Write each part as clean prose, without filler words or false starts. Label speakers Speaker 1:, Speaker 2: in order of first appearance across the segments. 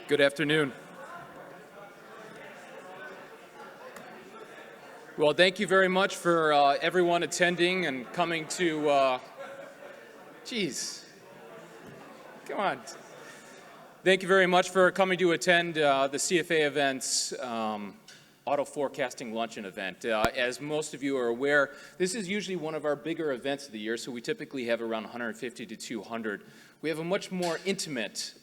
Speaker 1: Good afternoon. Well, thank you very much for everyone attending and coming to, come on. Thank you very much for coming to attend the CFA event's auto forecasting luncheon event. As most of you are aware, this is usually one of our bigger events of the year, so we typically have around 150 to 200. We have a much more intimate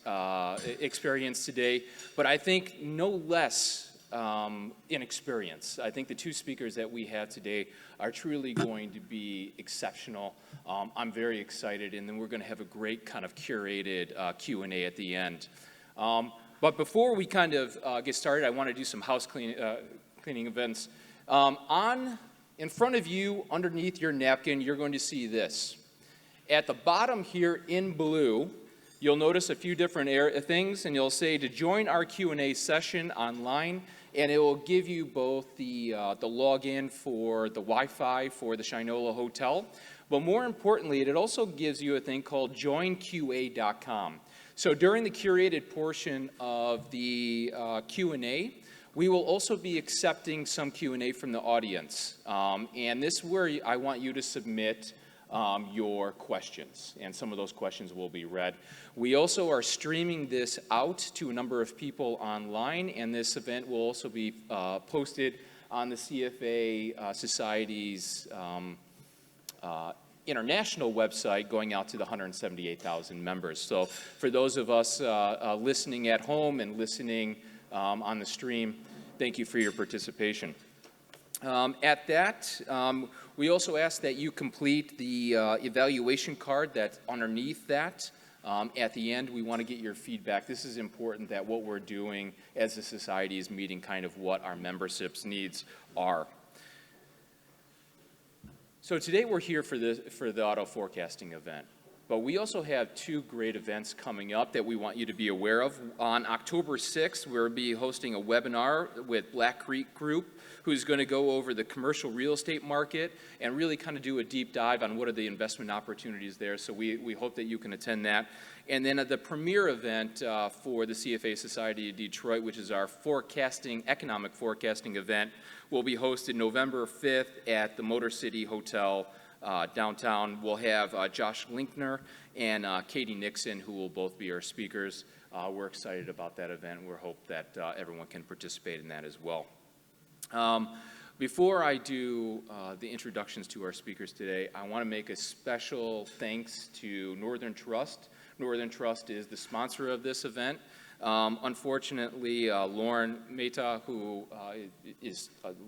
Speaker 1: experience today, but I think no less in experience. I think the two speakers that we have today are truly going to be exceptional. I'm very excited, and then we're going to have a great kind of curated Q&A at the end. But before we kind of get started, I want to do some house cleaning events. In front of you, underneath your napkin, you're going to see this. At the bottom here in blue, you'll notice a few different things, and you'll say to join our Q&A session online, and it will give you both the login for the Wi-Fi for the Shinola Hotel, but more importantly, it also gives you a thing called joinqa.com. So during the curated portion of the Q&A, we will also be accepting some Q&A from the audience, and this is where I want you to submit your questions, and some of those questions will be read. We also are streaming this out to a number of people online, and this event will also be posted on the CFA Society's international website, going out to the 178,000 members. So for those of us listening at home and listening on the stream, thank you for your participation. At that, we also ask that you complete the evaluation card that's underneath that. At the end, we want to get your feedback. This is important, that what we're doing as a society is meeting kind of what our membership's needs are. So today we're here for the auto forecasting event. But we also have two great events coming up that we want you to be aware of. On October 6th, we'll be hosting a webinar with Black Creek Group, who's going to go over the commercial real estate market and really kind of do a deep dive on what are the investment opportunities there. So we hope that you can attend that. And then at the premier event for the CFA Society of Detroit, which is our economic forecasting event, will be hosted November 5th at the Motor City Hotel downtown. We'll have Josh Linkner and Katie Nixon, who will both be our speakers. We're excited about that event. We hope that everyone can participate in that as well. Before I do the introductions to our speakers today, I want to make a special thanks to Northern Trust. Northern Trust is the sponsor of this event. Unfortunately, Lauren Mehta, who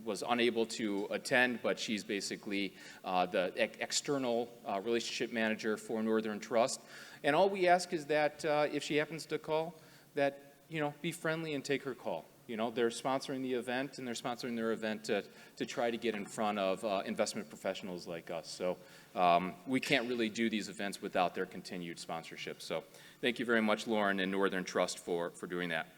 Speaker 1: was unable to attend, but she's basically the external relationship manager for Northern Trust. And all we ask is that if she happens to call, that, be friendly and take her call. They're sponsoring the event, and they're sponsoring their event to try to get in front of investment professionals like us. So we can't really do these events without their continued sponsorship. So thank you very much, Lauren and Northern Trust, for doing that.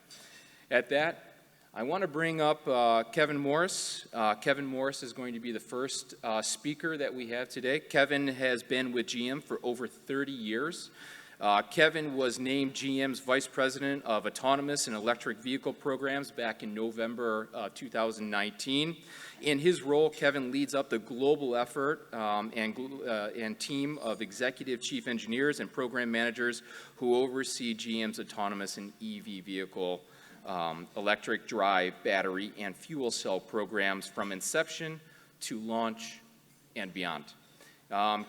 Speaker 1: At that, I want to bring up Kevin Morris. Kevin Morris is going to be the first speaker that we have today. Kevin has been with GM for over 30 years. Kevin was named GM's Vice President of Autonomous and Electric Vehicle Programs back in November 2019. In his role, Kevin leads up the global effort and team of executive chief engineers and program managers who oversee GM's autonomous and EV vehicle, electric drive, battery, and fuel cell programs from inception to launch and beyond.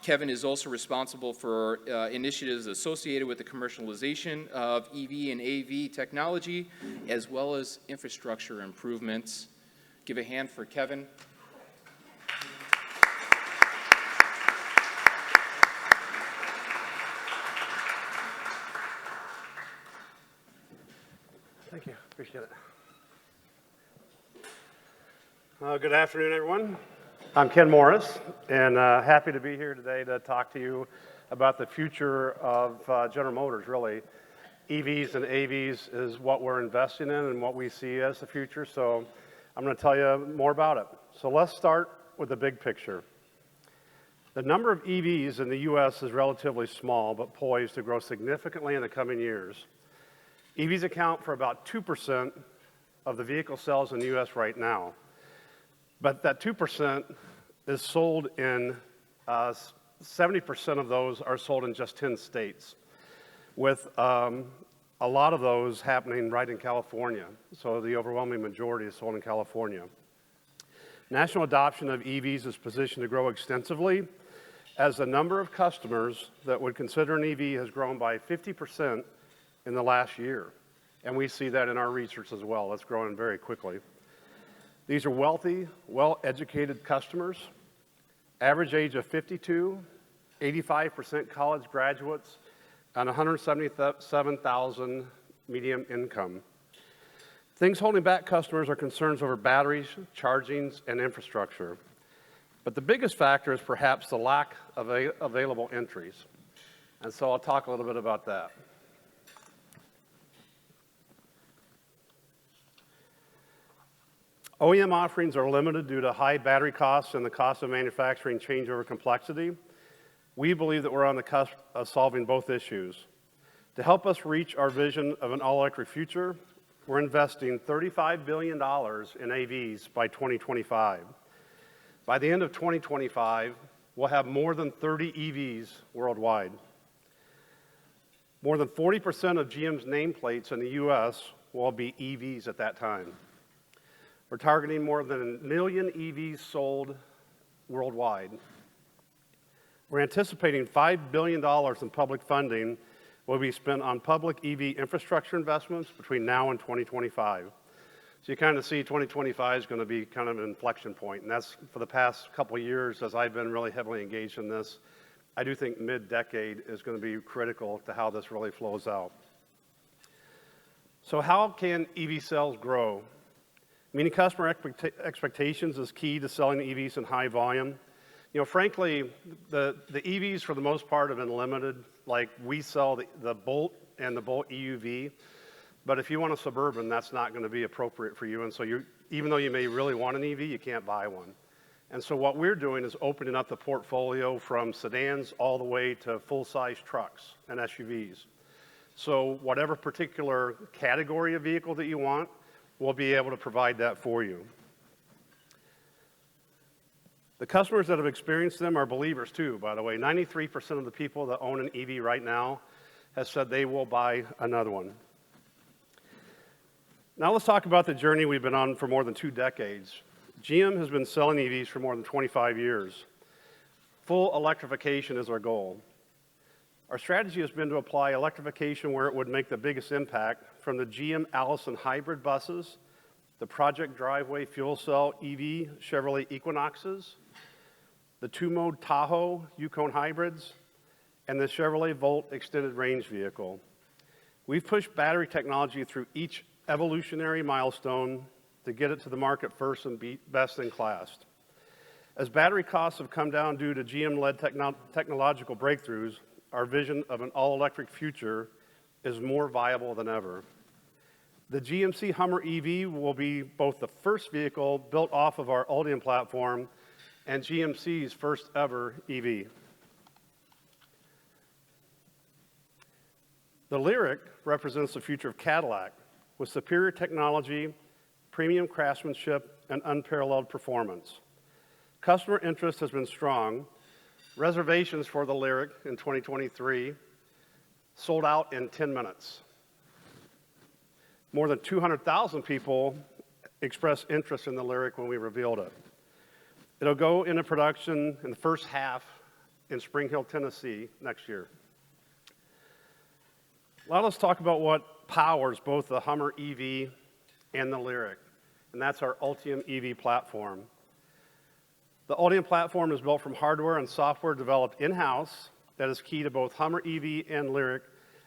Speaker 1: Kevin is also responsible for initiatives associated with the commercialization of EV and AV technology, as well as infrastructure improvements. Give a hand for Kevin.
Speaker 2: Thank you. Appreciate it. Good afternoon, everyone. I'm Ken Morris, and happy to be here today to talk to you about the future of General Motors, really. EVs and AVs is what we're investing in and what we see as the future, so I'm going to tell you more about it. So let's start with the big picture. The number of EVs in the U.S. is relatively small, but poised to grow significantly in the coming years. EVs account for about 2% of the vehicle sales in the US right now. But that 2% is sold in, 70% of those are sold in just 10 states, with a lot of those happening right in California. So the overwhelming majority is sold in California. National adoption of EVs is positioned to grow extensively as the number of customers that would consider an EV has grown by 50% in the last year. And we see that in our research as well. It's growing very quickly. These are wealthy, well-educated customers, average age of 52, 85% college graduates, and 177,000 median income. Things holding back customers are concerns over batteries, chargings, and infrastructure. But the biggest factor is perhaps the lack of available entries. And so I'll talk a little bit about that. OEM offerings are limited due to high battery costs and the cost of manufacturing changeover complexity. We believe that we're on the cusp of solving both issues. To help us reach our vision of an all-electric future, we're investing $35 billion in AVs by 2025. By the end of 2025, we'll have more than 30 EVs worldwide. More than 40% of GM's nameplates in the US will be EVs at that time. We're targeting more than 1 million EVs sold worldwide. We're anticipating $5 billion in public funding will be spent on public EV infrastructure investments between now and 2025. So you kind of see 2025 is going to be kind of an inflection point, and that's for the past couple of years as I've been really heavily engaged in this. I do think mid-decade is going to be critical to how this really flows out. So how can EV sales grow? Meeting customer expectations is key to selling EVs in high volume. You know, frankly, the EVs for the most part have been limited. Like we sell the Bolt and the Bolt EUV, but if you want a Suburban, that's not going to be appropriate for you. And so even though you may really want an EV, you can't buy one. And so what we're doing is opening up the portfolio from sedans all the way to full-size trucks and SUVs. So whatever particular category of vehicle that you want, we'll be able to provide that for you. The customers that have experienced them are believers too, by the way. 93% of the people that own an EV right now have said they will buy another one. Now let's talk about the journey we've been on for more than 2 decades. GM has been selling EVs for more than 25 years. Full electrification is our goal. Our strategy has been to apply electrification where it would make the biggest impact, from the GM Allison hybrid buses, the Project Driveway fuel cell EV Chevrolet Equinoxes, the 2-mode Tahoe Yukon hybrids, and the Chevrolet Volt extended range vehicle. We've pushed battery technology through each evolutionary milestone to get it to the market first and be best in class. As battery costs have come down due to GM-led technological breakthroughs, our vision of an all-electric future is more viable than ever. The GMC Hummer EV will be both the first vehicle built off of our Ultium platform and GMC's first ever EV. The Lyriq represents the future of Cadillac with superior technology, premium craftsmanship, and unparalleled performance. Customer interest has been strong. Reservations for the Lyriq in 2023 sold out in 10 minutes. More than 200,000 people expressed interest in the Lyriq when we revealed it. It'll go into production in the first half in Spring Hill, Tennessee next year. Now let's talk about what powers both the Hummer EV and the Lyriq, and that's our Ultium EV platform. The Ultium platform is built from hardware and software developed in-house that is key to both Hummer EV and Lyriq,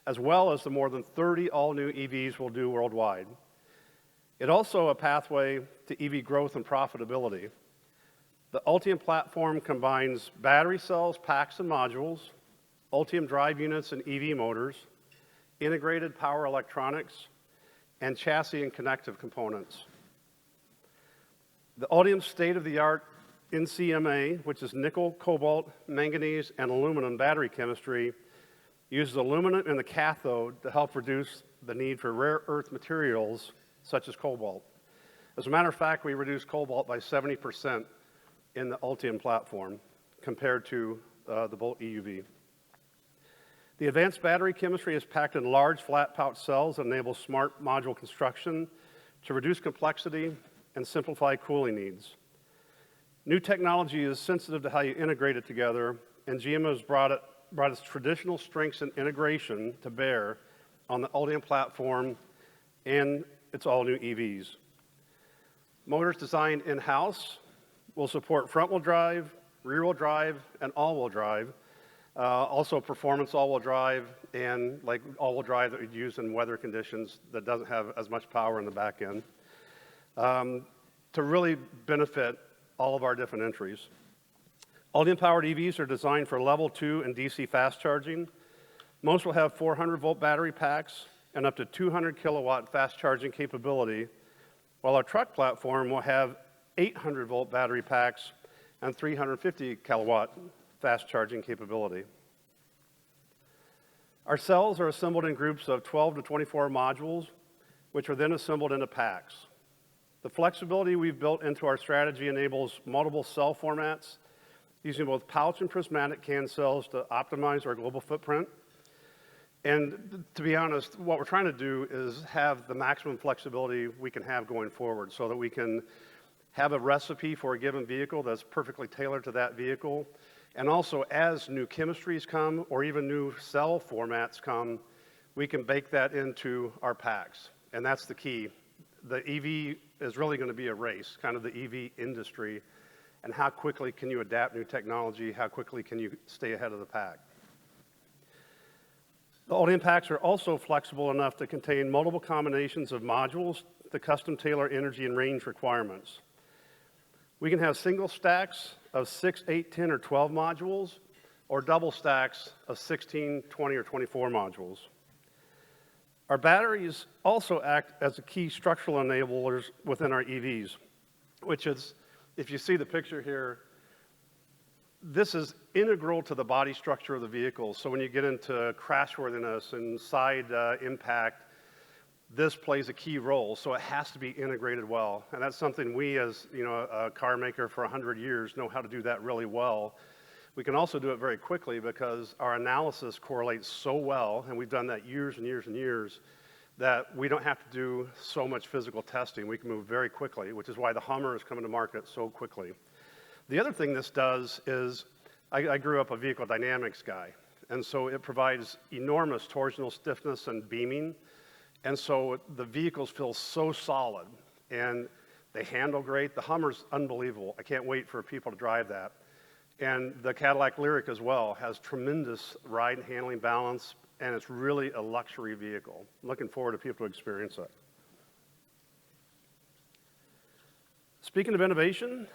Speaker 2: as well as the more than 30 all-new EVs we'll do worldwide. It's also a pathway to EV growth and profitability. The Ultium platform combines battery cells, packs, and modules, Ultium drive units and EV motors, integrated power electronics, and chassis and connective components. The Ultium state-of-the-art NCMA, which is nickel, cobalt, manganese, and aluminum battery chemistry, uses aluminum in the cathode to help reduce the need for rare earth materials such as cobalt. As a matter of fact, we reduced cobalt by 70% in the Ultium platform compared to the Volt EUV. The advanced battery chemistry is packed in large flat pouch cells that enable smart module construction to reduce complexity and simplify cooling needs. New technology is sensitive to how you integrate it together, and GM has brought its traditional strengths and integration to bear on the Ultium platform and its all-new EVs. Motors designed in-house will support front-wheel drive, rear-wheel drive, and all-wheel drive. Also performance all-wheel drive and like all-wheel drive that we'd use in weather conditions that doesn't have as much power in the back end. To really benefit all of our different entries. Ultium-powered EVs are designed for level 2 and DC fast charging. Most will have 400-volt battery packs and up to 200 kilowatt fast charging capability, while our truck platform will have 800-volt battery packs and 350 kilowatt fast charging capability. Our cells are assembled in groups of 12 to 24 modules, which are then assembled into packs. The flexibility we've built into our strategy enables multiple cell formats, using both pouch and prismatic can cells to optimize our global footprint. And to be honest, what we're trying to do is have the maximum flexibility we can have going forward so that we can have a recipe for a given vehicle that's perfectly tailored to that vehicle. And also, as new chemistries come or even new cell formats come, we can bake that into our packs. And that's the key. The EV is really going to be a race, kind of the EV industry. And how quickly can you adapt new technology? How quickly can you stay ahead of the pack? The Ultium packs are also flexible enough to contain multiple combinations of modules to custom tailor energy and range requirements. We can have single stacks of 6, 8, 10, or 12 modules, or double stacks of 16, 20, or 24 modules. Our batteries also act as a key structural enablers within our EVs, which is, if you see the picture here, this is integral to the body structure of the vehicle. So when you get into crashworthiness and side impact, this plays a key role. So it has to be integrated well. And that's something we, as a car maker for 100 years, know how to do that really well. We can also do it very quickly because our analysis correlates so well, and we've done that years and years and years, that we don't have to do so much physical testing. We can move very quickly, which is why the Hummer is coming to market so quickly. The other thing this does is, I grew up a vehicle dynamics guy, and so it provides enormous torsional stiffness and beaming, and so the vehicles feel so solid, and they handle great. The Hummer's unbelievable. I can't wait for people to drive that. And the Cadillac Lyriq as well has tremendous ride and handling balance, and it's really a luxury vehicle. I'm looking forward to people to experience it. Speaking of innovation,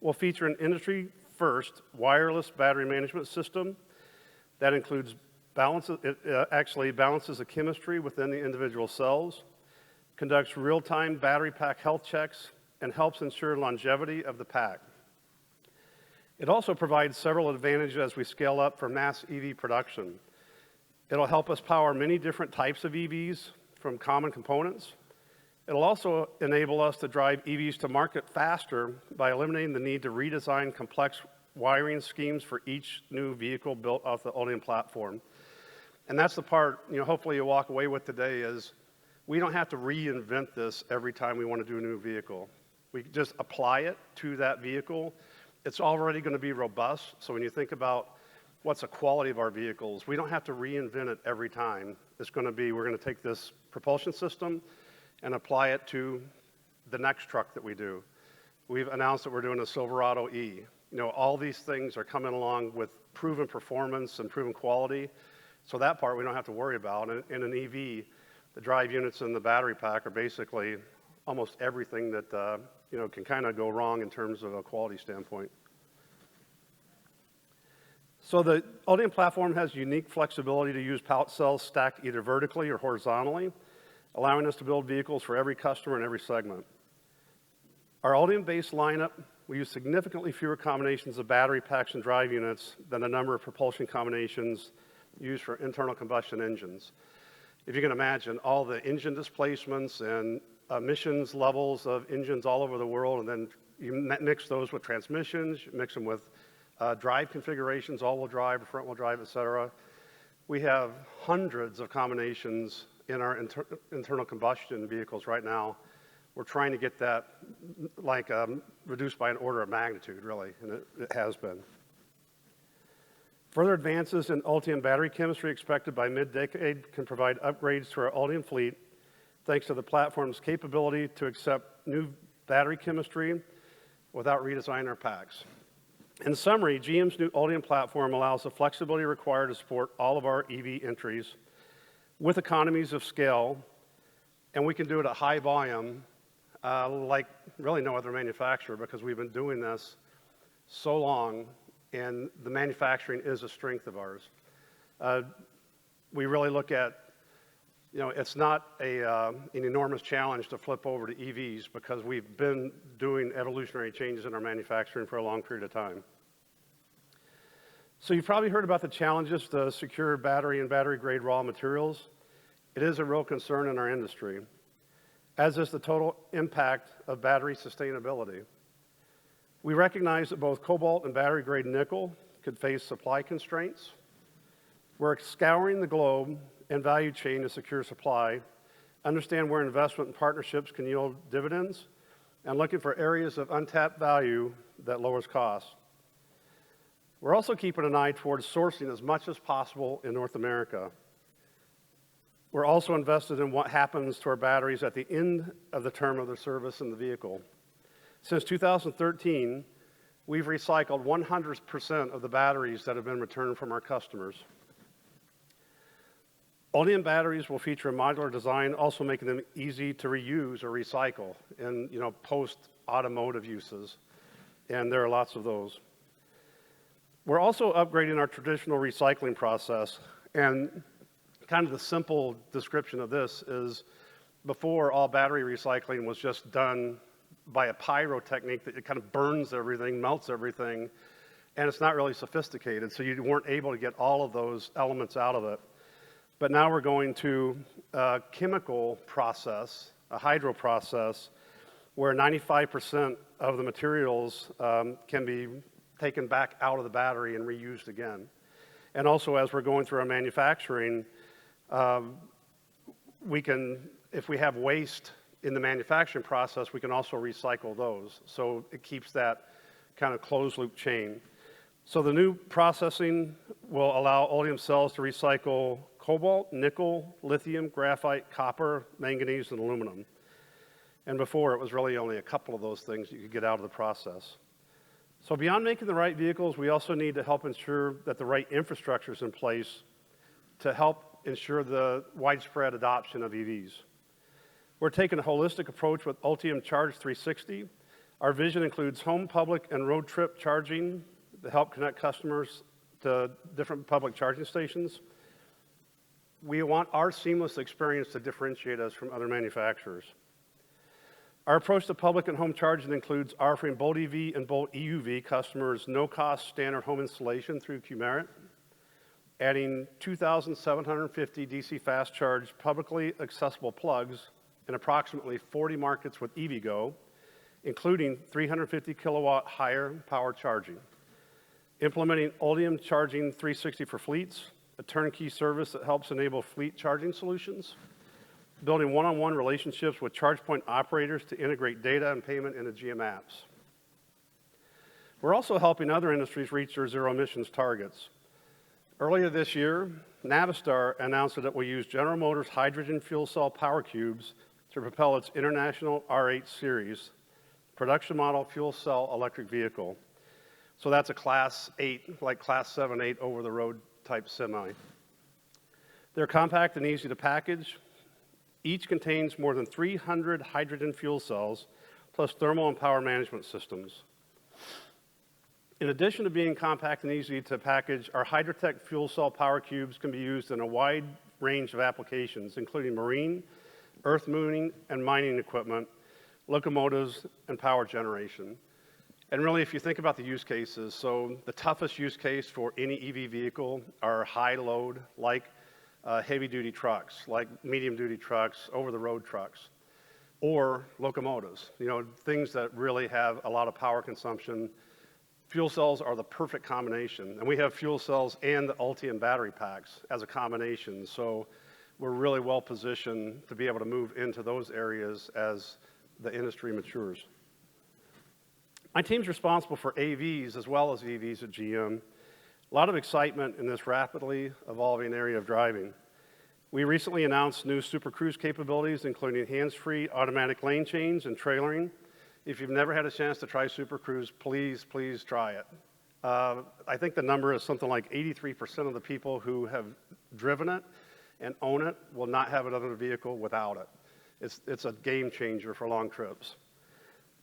Speaker 2: we'll feature an industry-first wireless battery management system that includes actually balances the chemistry within the individual cells, conducts real-time battery pack health checks, and helps ensure longevity of the pack. It also provides several advantages as we scale up for mass EV production. It'll help us power many different types of EVs from common components. It'll also enable us to drive EVs to market faster by eliminating the need to redesign complex wiring schemes for each new vehicle built off the Ultium platform. And that's the part, hopefully you walk away with today is we don't have to reinvent this every time we want to do a new vehicle. We just apply it to that vehicle. It's already going to be robust. So when you think about what's the quality of our vehicles, we don't have to reinvent it every time. It's going to be, we're going to take this propulsion system and apply it to the next truck that we do. We've announced that we're doing a Silverado E. All these things are coming along with proven performance and proven quality. So that part we don't have to worry about. In an EV, the drive units and the battery pack are basically almost everything that can kind of go wrong in terms of a quality standpoint. So the Ultium platform has unique flexibility to use pouch cells stacked either vertically or horizontally, allowing us to build vehicles for every customer in every segment. Our Ultium-based lineup, we use significantly fewer combinations of battery packs and drive units than the number of propulsion combinations used for internal combustion engines. if you can imagine all the engine displacements and emissions levels of engines all over the world, and then you mix those with transmissions, you mix them with drive configurations, all-wheel drive, front-wheel drive, et cetera. We have hundreds of combinations in our internal combustion vehicles right now. We're trying to get that reduced by an order of magnitude, really, and it has been. Further advances in Ultium battery chemistry expected by mid-decade can provide upgrades to our Ultium fleet thanks to the platform's capability to accept new battery chemistry without redesigning our packs. In summary, GM's new Ultium platform allows the flexibility required to support all of our EV entries with economies of scale, and we can do it at high volume like really no other manufacturer, because we've been doing this so long, and the manufacturing is a strength of ours. We really look at, it's not an enormous challenge to flip over to EVs because we've been doing evolutionary changes in our manufacturing for a long period of time. So you've probably heard about the challenges to secure battery and battery-grade raw materials. It is a real concern in our industry, as is the total impact of battery sustainability. We recognize that both cobalt and battery-grade nickel could face supply constraints. We're scouring the globe and value chain to secure supply, understand where investment and partnerships can yield dividends, and looking for areas of untapped value that lowers costs. We're also keeping an eye towards sourcing as much as possible in North America. We're also invested in what happens to our batteries at the end of the term of their service in the vehicle. Since 2013, we've recycled 100% of the batteries that have been returned from our customers. Ultium batteries will feature a modular design, also making them easy to reuse or recycle in post-automotive uses, and there are lots of those. We're also upgrading our traditional recycling process, and kind of the simple description of this is before, all battery recycling was just done by a pyro technique that it kind of burns everything, melts everything, and it's not really sophisticated, so you weren't able to get all of those elements out of it. But now we're going to a chemical process, a hydro process, where 95% of the materials can be taken back out of the battery and reused again. And also, as we're going through our manufacturing, we can, if we have waste in the manufacturing process, we can also recycle those. So it keeps that kind of closed loop chain. So the new processing will allow Ultium cells to recycle cobalt, nickel, lithium, graphite, copper, manganese, and aluminum. And before, it was really only a couple of those things you could get out of the process. So beyond making the right vehicles, we also need to help ensure that the right infrastructure is in place to help ensure the widespread adoption of EVs. We're taking a holistic approach with Ultium Charge 360. Our vision includes home, public, and road trip charging to help connect customers to different public charging stations. We want our seamless experience to differentiate us from other manufacturers. Our approach to public and home charging includes offering Bolt EV and Bolt EUV customers no-cost standard home installation through Qmerit, adding 2,750 DC fast charge publicly accessible plugs in approximately 40 markets with EVgo, including 350 kilowatt higher power charging. Implementing Ultium Charging 360 for fleets, a turnkey service that helps enable fleet charging solutions. Building one-on-one relationships with charge point operators to integrate data and payment into GM apps. We're also helping other industries reach their zero emissions targets. Earlier this year, Navistar announced that it will use General Motors hydrogen fuel cell power cubes to propel its international R8 series production model fuel cell electric vehicle. So that's a Class 8, like Class 7, 8 over-the-road type semi. They're compact and easy to package. Each contains more than 300 hydrogen fuel cells, plus thermal and power management systems. In addition to being compact and easy to package, our Hydrotech fuel cell power cubes can be used in a wide range of applications, including marine, earth moving and mining equipment, locomotives, and power generation. And really, if you think about the use cases, so the toughest use case for any EV vehicle are high load, like heavy-duty trucks, like medium-duty trucks, over-the-road trucks, or locomotives, things that really have a lot of power consumption. Fuel cells are the perfect combination, and we have fuel cells and the Ultium battery packs as a combination, so we're really well positioned to be able to move into those areas as the industry matures. My team's responsible for AVs as well as EVs at GM. A lot of excitement in this rapidly evolving area of driving. We recently announced new Super Cruise capabilities, including hands-free automatic lane change and trailering. If you've never had a chance to try Super Cruise, please try it. I think the number is something like 83% of the people who have driven it and own it will not have another vehicle without it. It's a game changer for long trips.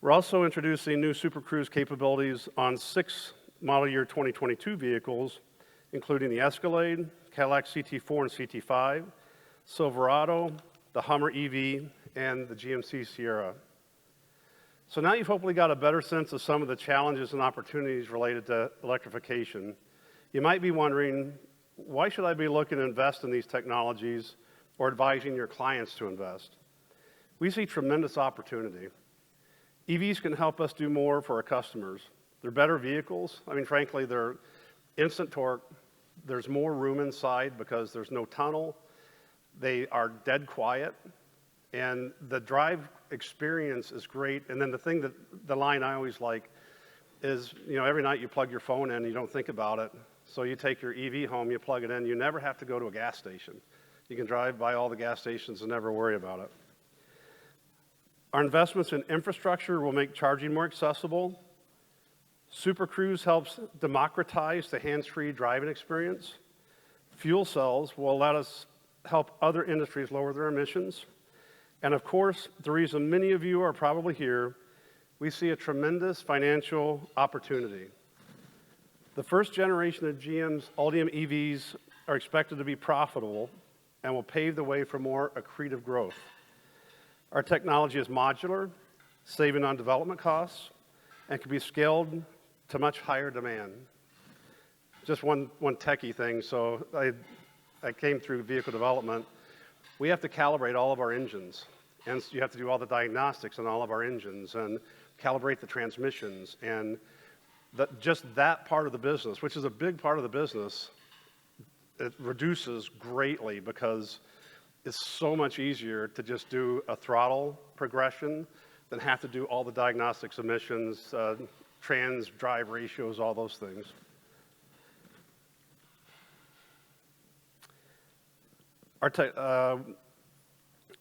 Speaker 2: We're also introducing new Super Cruise capabilities on 6 model year 2022 vehicles, including the Escalade, Cadillac CT4 and CT5, Silverado, the Hummer EV, and the GMC Sierra. So now you've hopefully got a better sense of some of the challenges and opportunities related to electrification. You might be wondering, why should I be looking to invest in these technologies or advising your clients to invest? We see tremendous opportunity. EVs can help us do more for our customers. They're better vehicles. I mean, frankly, they're instant torque. There's more room inside because there's no tunnel. They are dead quiet. And the drive experience is great. And then the line I always like is, every night you plug your phone in, you don't think about it. So you take your EV home, you plug it in, you never have to go to a gas station. You can drive by all the gas stations and never worry about it. Our investments in infrastructure will make charging more accessible. Super Cruise helps democratize the hands-free driving experience. Fuel cells will let us help other industries lower their emissions. And of course, the reason many of you are probably here, we see a tremendous financial opportunity. The first generation of GM's Ultium EVs are expected to be profitable and will pave the way for more accretive growth. Our technology is modular, saving on development costs, and can be scaled to much higher demand. Just one techie thing. So I came through vehicle development. We have to calibrate all of our engines. And you have to do all the diagnostics on all of our engines and calibrate the transmissions. And just that part of the business, which is a big part of the business, it reduces greatly because it's so much easier to just do a throttle progression than have to do all the diagnostics, emissions, trans drive ratios, all those things.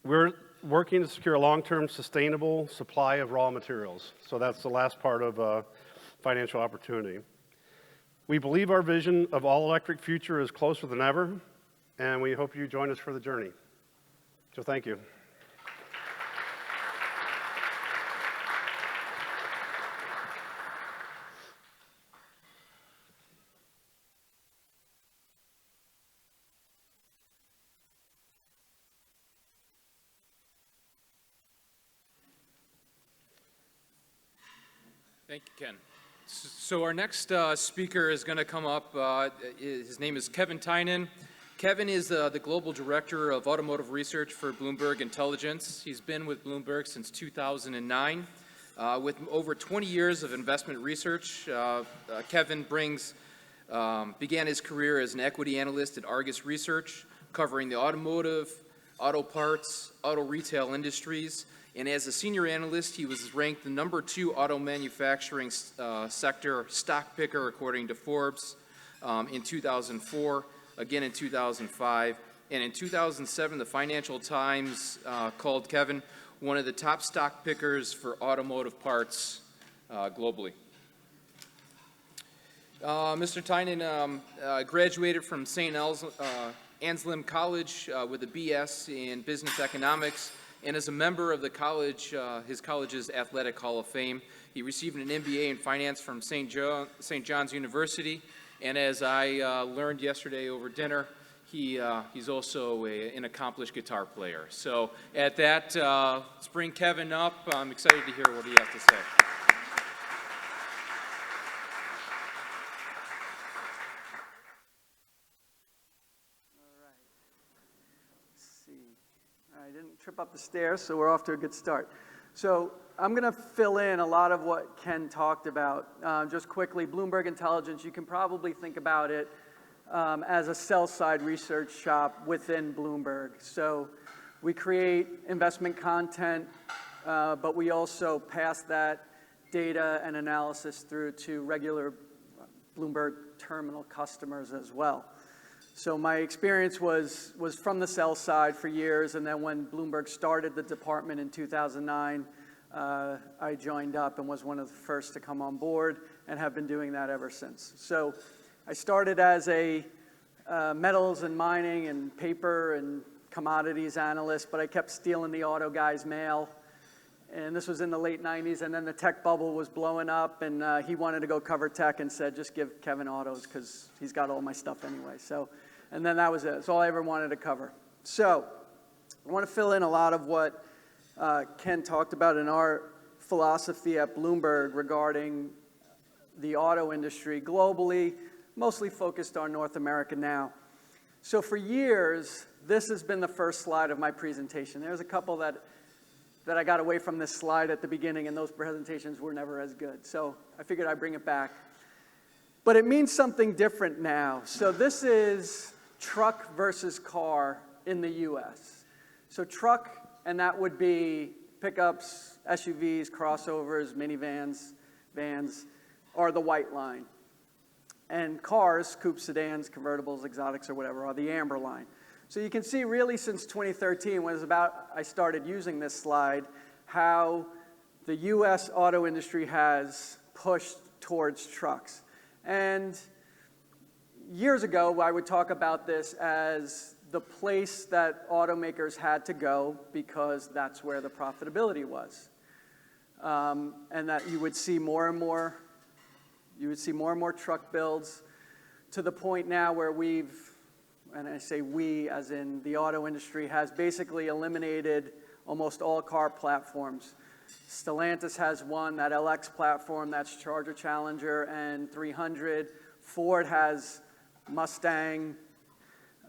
Speaker 2: We're working to secure a long-term sustainable supply of raw materials. So that's the last part of financial opportunity. We believe our vision of all-electric future is closer than ever, and we hope you join us for the journey. So thank you.
Speaker 1: Thank you, Ken. So our next speaker is going to come up. His name is Kevin Tynan. Kevin is the Global Director of Automotive Research for Bloomberg Intelligence. He's been with Bloomberg since 2009. With over 20 years of investment research, Kevin began his career as an equity analyst at Argus Research, covering the automotive, auto parts, auto retail industries. And as a senior analyst, he was ranked the #2 auto manufacturing sector stock picker, according to Forbes, in 2004, again in 2005. And in 2007, the Financial Times called Kevin one of the top stock pickers for automotive parts globally. Mr. Tynan graduated from St. Anselm College with a BS in Business Economics, and is a member of the college, his college's Athletic Hall of Fame. He received an MBA in finance from St. John's University, and as I learned yesterday over dinner, he's also an accomplished guitar player. So at that, let's bring Kevin up. I'm excited to hear what he has to say.
Speaker 3: trip up the stairs, so we're off to a good start. So I'm going to fill in a lot of what Ken talked about. Just quickly, Bloomberg Intelligence, you can probably think about it as a sell-side research shop within Bloomberg. So we create investment content, but we also pass that data and analysis through to regular Bloomberg terminal customers as well. So my experience was from the sell side for years, and then when Bloomberg started the department in 2009, I joined up and was one of the first to come on board and have been doing that ever since. So I started as a metals and mining and paper and commodities analyst, but I kept stealing the auto guy's mail. And this was in the late 90s, and then the tech bubble was blowing up, and he wanted to go cover tech and said, just give Kevin autos because he's got all my stuff anyway. So, and then that was it. That's all I ever wanted to cover. So I want to fill in a lot of what Ken talked about in our philosophy at Bloomberg regarding the auto industry globally, mostly focused on North America now. So for years, this has been the first slide of my presentation. There's a couple that I got away from this slide at the beginning, and those presentations were never as good. So I figured I'd bring it back. But it means something different now. So this is truck versus car in the US. So truck, and that would be pickups, SUVs, crossovers, minivans, vans, are the white line. And cars, coupes, sedans, convertibles, exotics, or whatever, are the amber line. So you can see really since 2013, when it was about I started using this slide, how the US auto industry has pushed towards trucks. And years ago, I would talk about this as the place that automakers had to go because that's where the profitability was. And that you would see more and more truck builds to the point now where we've, and I say we as in the auto industry, has basically eliminated almost all car platforms. Stellantis has one, that LX platform, that's Charger, Challenger, and 300. Ford has Mustang,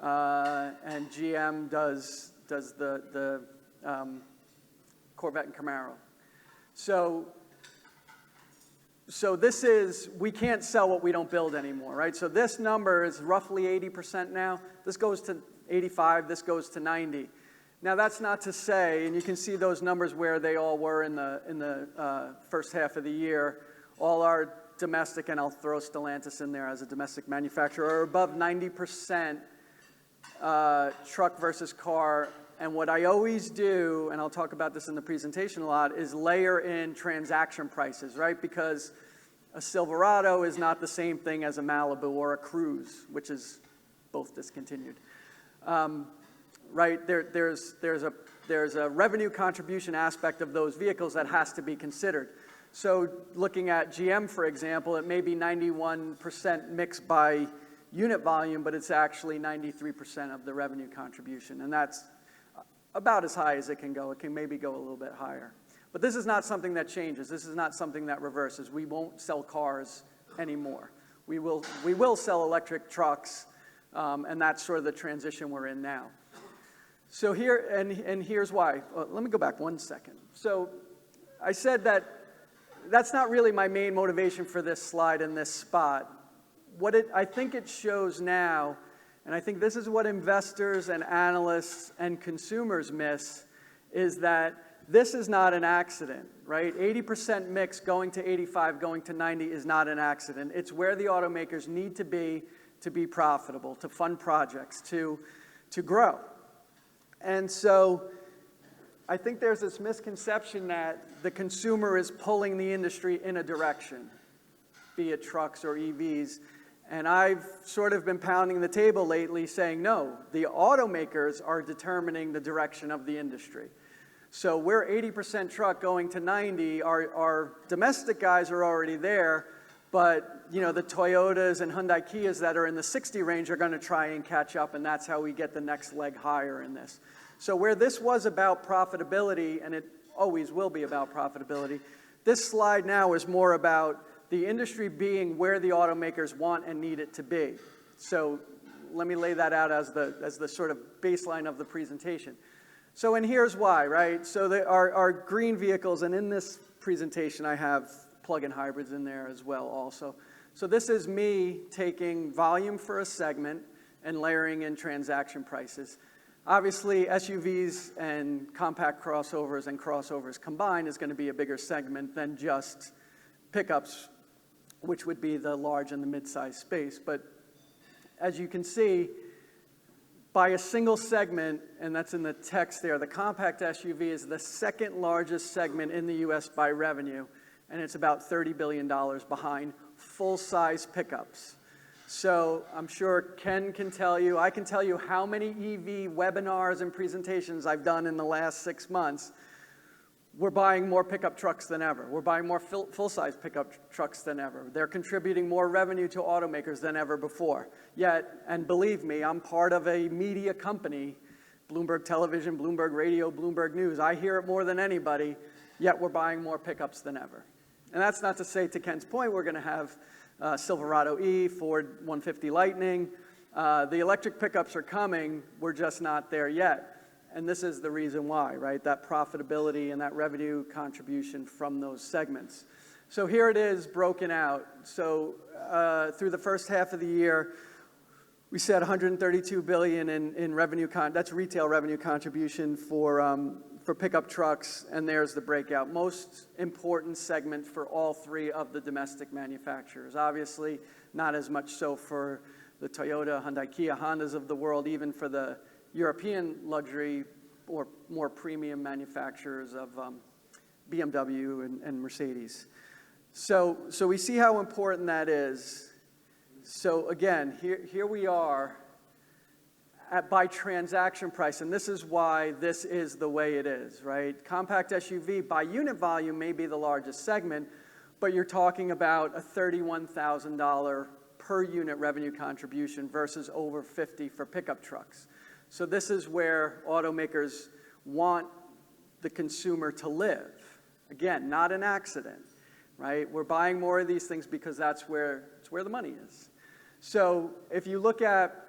Speaker 3: and GM does the Corvette and Camaro. So this is, we can't sell what we don't build anymore, right? So this number is roughly 80% now. This goes to 85, this goes to 90. Now that's not to say, and you can see those numbers where they all were in the first half of the year, all our domestic, and I'll throw Stellantis in there as a domestic manufacturer, are above 90% truck versus car. And what I always do, and I'll talk about this in the presentation a lot, is layer in transaction prices, right? Because a Silverado is not the same thing as a Malibu or a Cruze, which is both discontinued. Right? There's a revenue contribution aspect of those vehicles that has to be considered. So looking at GM, for example, it may be 91% mixed by unit volume, but it's actually 93% of the revenue contribution. And that's about as high as it can go. It can maybe go a little bit higher. But this is not something that changes. This is not something that reverses. We won't sell cars anymore. We will sell electric trucks, and that's sort of the transition we're in now. So here, and here's why. Well, let me go back 1 second. So I said that that's not really my main motivation for this slide in this spot. I think it shows now, and I think this is what investors and analysts and consumers miss, is that this is not an accident, right? 80% mix going to 85, going to 90 is not an accident. It's where the automakers need to be profitable, to fund projects, to grow. And so I think there's this misconception that the consumer is pulling the industry in a direction, be it trucks or EVs. And I've sort of been pounding the table lately saying, no, the automakers are determining the direction of the industry. So we're 80% truck going to 90. Our domestic guys are already there, but you know, the Toyotas and Hyundai Kias that are in the 60 range are going to try and catch up, and that's how we get the next leg higher in this. So where this was about profitability, and it always will be about profitability, this slide now is more about the industry being where the automakers want and need it to be. So let me lay that out as the sort of baseline of the presentation. So, and here's why, right? So our green vehicles, and in this presentation I have plug-in hybrids in there as well also. So this is me taking volume for a segment and layering in transaction prices. Obviously, SUVs and compact crossovers and crossovers combined is going to be a bigger segment than just pickups, which would be the large and the mid-size space. But as you can see, by a single segment, and that's in the text there, the compact SUV is the second largest segment in the US by revenue, and it's about $30 billion behind full-size pickups. So I'm sure Ken can tell you, I can tell you how many EV webinars and presentations I've done in the last 6 months. We're buying more pickup trucks than ever. We're buying more full-size pickup trucks than ever. They're contributing more revenue to automakers than ever before. Yet, and believe me, I'm part of a media company, Bloomberg Television, Bloomberg Radio, Bloomberg News. I hear it more than anybody, yet we're buying more pickups than ever. And that's not to say, to Ken's point, we're going to have Silverado E, Ford 150 Lightning. The electric pickups are coming. We're just not there yet. And this is the reason why, right? That profitability and that revenue contribution from those segments. So here it is broken out. So through the first half of the year, we said $132 billion in revenue, that's retail revenue contribution for pickup trucks, and there's the breakout. Most important segment for all three of the domestic manufacturers. Obviously, not as much so for the Toyota, Hyundai, Kia, Hondas of the world, even for the European luxury or more premium manufacturers of BMW and Mercedes. So we see how important that is. So again, here we are by transaction price, and this is why this is the way it is, right? Compact SUV by unit volume may be the largest segment, but you're talking about a $31,000 per unit revenue contribution versus over $50,000 for pickup trucks. So this is where automakers want the consumer to live. Again, not an accident, right? We're buying more of these things because it's where the money is. So if you look at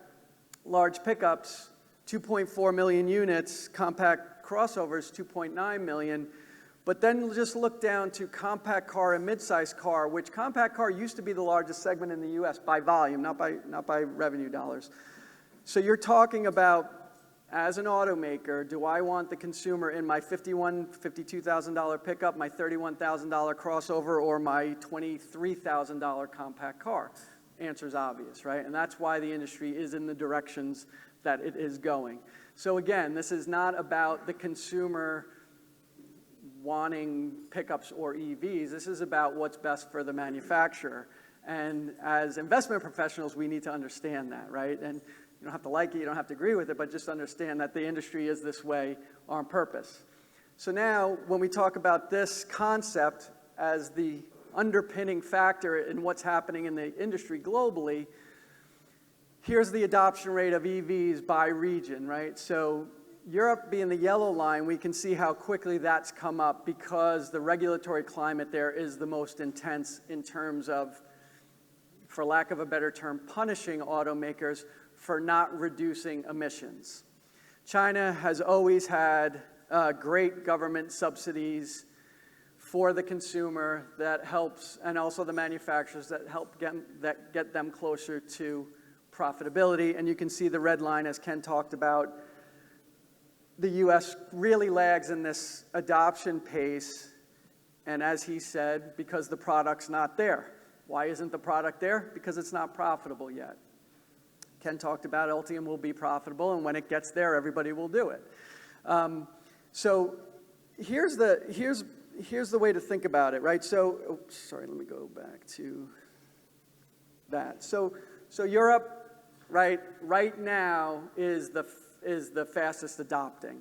Speaker 3: large pickups, 2.4 million units, compact crossovers, 2.9 million, but then just look down to compact car and mid-size car, which compact car used to be the largest segment in the US by volume, not by revenue dollars. So you're talking about, as an automaker, do I want the consumer in my $51,000, $52,000 pickup, my $31,000 crossover, or my $23,000 compact car? Answer's obvious, right? And that's why the industry is in the directions that it is going. So again, this is not about the consumer wanting pickups or EVs. This is about what's best for the manufacturer. And as investment professionals, we need to understand that, right? And you don't have to like it, you don't have to agree with it, but just understand that the industry is this way on purpose. So now, when we talk about this concept as the underpinning factor in what's happening in the industry globally, here's the adoption rate of EVs by region, right? So Europe being the yellow line, we can see how quickly that's come up because the regulatory climate there is the most intense in terms of, for lack of a better term, punishing automakers for not reducing emissions. China has always had great government subsidies for the consumer that helps, and also the manufacturers that help get them closer to profitability. And you can see the red line, as Ken talked about. The US really lags in this adoption pace, and as he said, because the product's not there. Why isn't the product there? Because it's not profitable yet. Ken talked about Ultium will be profitable, and when it gets there, everybody will do it. So here's the way to think about it, right? So, sorry, let me go back to that. So Europe, right now is the fastest adopting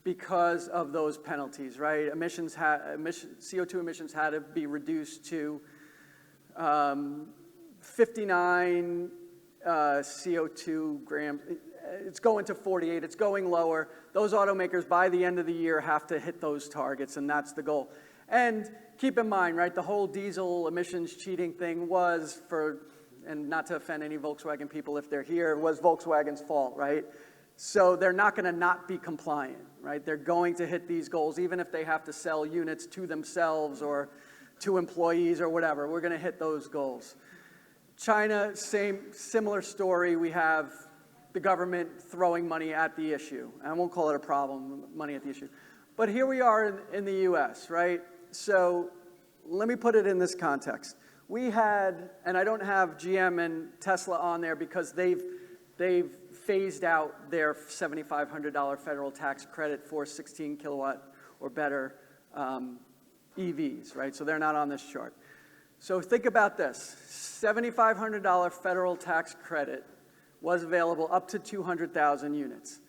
Speaker 3: because of those penalties, right? CO2 emissions had to be reduced to 59 CO2 grams. It's going to 48, it's going lower. Those automakers by the end of the year have to hit those targets, and that's the goal. And keep in mind, right, the whole diesel emissions cheating thing was and not to offend any Volkswagen people if they're here, was Volkswagen's fault, right? So they're not going to not be compliant, right? They're going to hit these goals, even if they have to sell units to themselves or to employees or whatever. We're going to hit those goals. China, similar story. We have the government throwing money at the issue. I won't call it a problem, money at the issue. But here we are in the US, right? So let me put it in this context. We had, and I don't have GM and Tesla on there because they've phased out their $7,500 federal tax credit for 16 kilowatt or better EVs, right? So they're not on this chart. So think about this. $7,500 federal tax credit was available up to 200,000 units.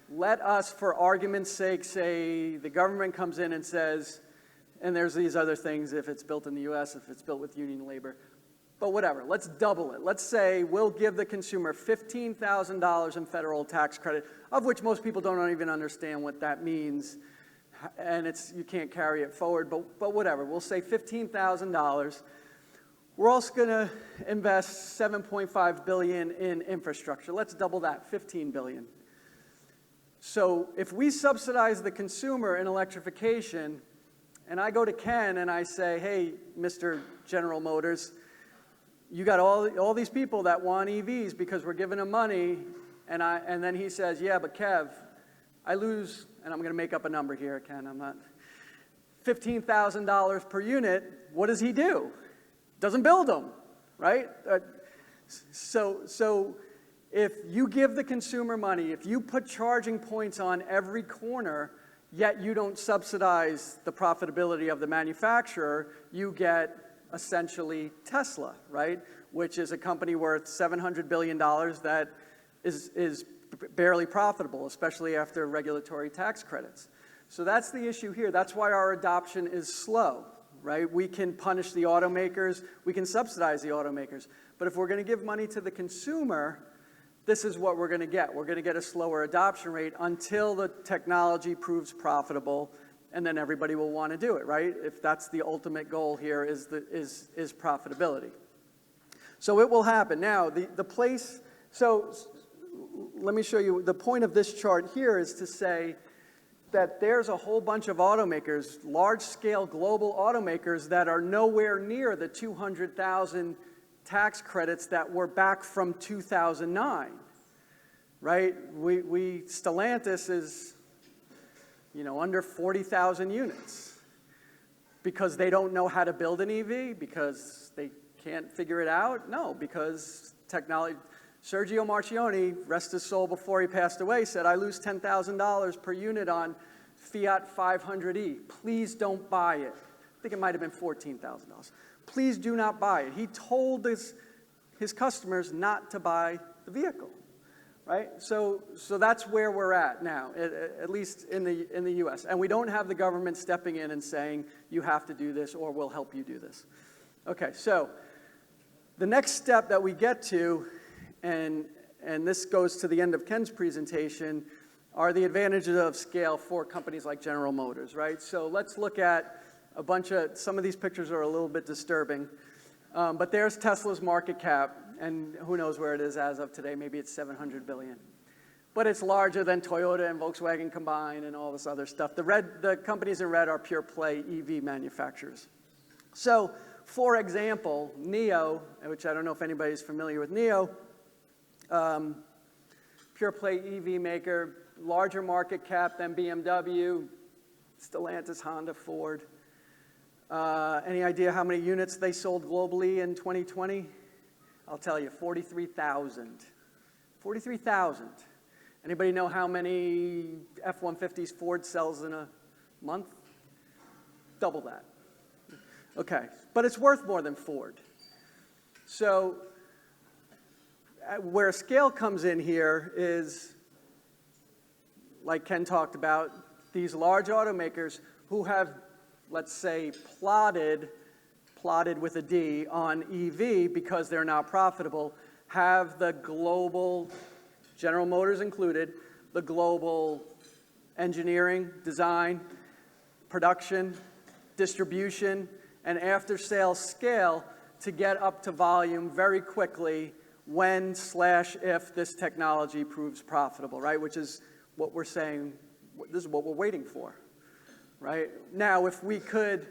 Speaker 3: Let us, for argument's sake, say the government comes in and says, and there's these other things, if it's built in the US, if it's built with union labor, but whatever, let's double it. Let's say we'll give the consumer $15,000 in federal tax credit, of which most people don't even understand what that means, and you can't carry it forward, but whatever. We'll say $15,000. We're also going to invest $7.5 billion in infrastructure. Let's double that, $15 billion. So if we subsidize the consumer in electrification, and I go to Ken and I say, hey, Mr. General Motors, you got all these people that want EVs because we're giving them money, and then he says, yeah, but Kev, I lose, and I'm going to make up a number here, Ken, I'm not, $15,000 per unit. What does he do? Doesn't build them, right? So if you give the consumer money, if you put charging points on every corner, yet you don't subsidize the profitability of the manufacturer, you get essentially Tesla, right? Which is a company worth $700 billion that is barely profitable, especially after regulatory tax credits. So that's the issue here. That's why our adoption is slow, right? We can punish the automakers, we can subsidize the automakers, but if we're going to give money to the consumer, this is what we're going to get. We're going to get a slower adoption rate until the technology proves profitable, and then everybody will want to do it, right? If that's the ultimate goal here is profitability. So it will happen. Now, the place, so let me show you, the point of this chart here is to say that there's a whole bunch of automakers, large-scale global automakers that are nowhere near the 200,000 tax credits that were back from 2009, right? Stellantis is, under 40,000 units because they don't know how to build an EV, because they can't figure it out? No, because technology. Sergio Marchionne, rest his soul before he passed away, said, I lose $10,000 per unit on Fiat 500e. Please don't buy it. I think it might have been $14,000. Please do not buy it. He told his customers not to buy the vehicle, right? So that's where we're at now, at least in the US. And we don't have the government stepping in and saying, you have to do this or we'll help you do this. Okay, so the next step that we get to, and this goes to the end of Ken's presentation, are the advantages of scale for companies like General Motors, right? So let's look at some of these pictures are a little bit disturbing, but there's Tesla's market cap, and who knows where it is as of today, maybe it's 700 billion. But it's larger than Toyota and Volkswagen combined and all this other stuff. The companies in red are pure play EV manufacturers. So, for example, NIO, which I don't know if anybody's familiar with NIO, pure play EV maker, larger market cap than BMW, Stellantis, Honda, Ford. Any idea how many units they sold globally in 2020? I'll tell you, 43,000. 43,000. Anybody know how many F-150s Ford sells in a month? Double that. Okay, but it's worth more than Ford. So where scale comes in here is, like Ken talked about, these large automakers who have, let's say, plotted with a D on EV because they're not profitable, have the global, General Motors included, the global engineering, design, production, distribution, and after-sales scale to get up to volume very quickly when/if this technology proves profitable, right? Which is what we're saying, this is what we're waiting for, right? Now, if we could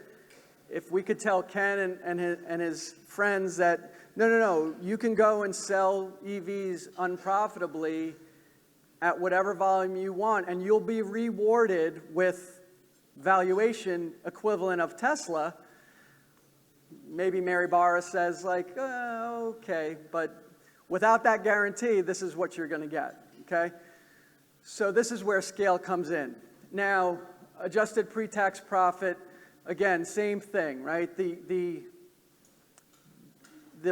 Speaker 3: tell Ken and his friends that, no, you can go and sell EVs unprofitably at whatever volume you want, and you'll be rewarded with valuation equivalent of Tesla, maybe Mary Barra says like, okay, but without that guarantee, this is what you're going to get, okay? So this is where scale comes in. Now, adjusted pre-tax profit, again, same thing, right? The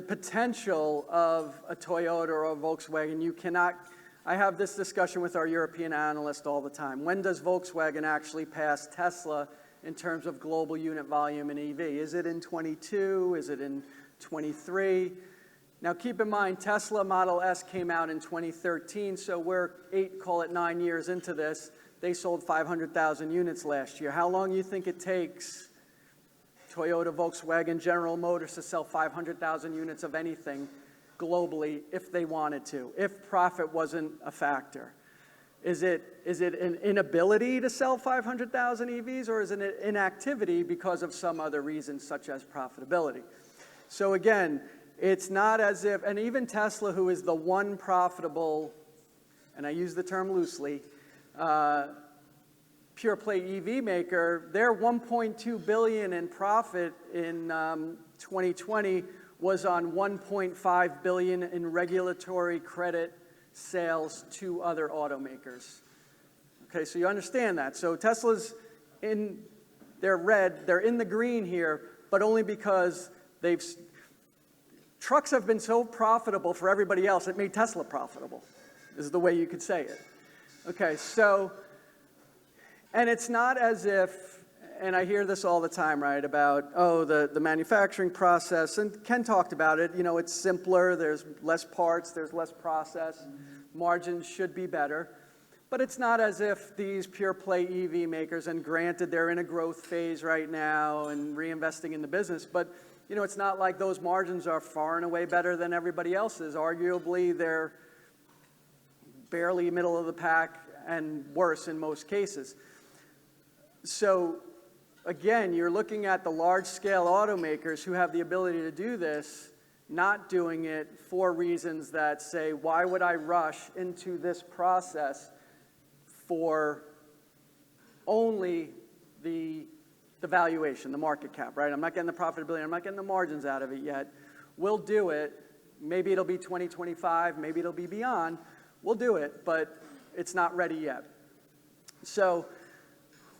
Speaker 3: potential of a Toyota or a Volkswagen, you cannot, I have this discussion with our European analyst all the time. When does Volkswagen actually pass Tesla in terms of global unit volume in EV? Is it in 22? Is it in 23? Now keep in mind, Tesla Model S came out in 2013, so we're 8, call it 9 years into this. They sold 500,000 units last year. How long do you think it takes Toyota, Volkswagen, General Motors to sell 500,000 units of anything globally if they wanted to, if profit wasn't a factor? Is it an inability to sell 500,000 EVs, or is it an inactivity because of some other reason, such as profitability? So again, it's not as if, and even Tesla, who is the one profitable, and I use the term loosely, pure play EV maker, their $1.2 billion in profit in 2020 was on $1.5 billion in regulatory credit sales to other automakers. Okay, so you understand that. So Tesla's they're red, they're in the green here, but only because trucks have been so profitable for everybody else, it made Tesla profitable, is the way you could say it. Okay, so, and it's not as if, and I hear this all the time, right, about, the manufacturing process, and Ken talked about it, it's simpler, there's less parts, there's less process, margins should be better, but it's not as if these pure play EV makers, and granted they're in a growth phase right now and reinvesting in the business, but it's not like those margins are far and away better than everybody else's. Arguably, they're barely middle of the pack and worse in most cases. So again, you're looking at the large-scale automakers who have the ability to do this, not doing it for reasons that say, why would I rush into this process for only the valuation, the market cap, right? I'm not getting the profitability, I'm not getting the margins out of it yet. We'll do it. Maybe it'll be 2025, maybe it'll be beyond. We'll do it, but it's not ready yet. So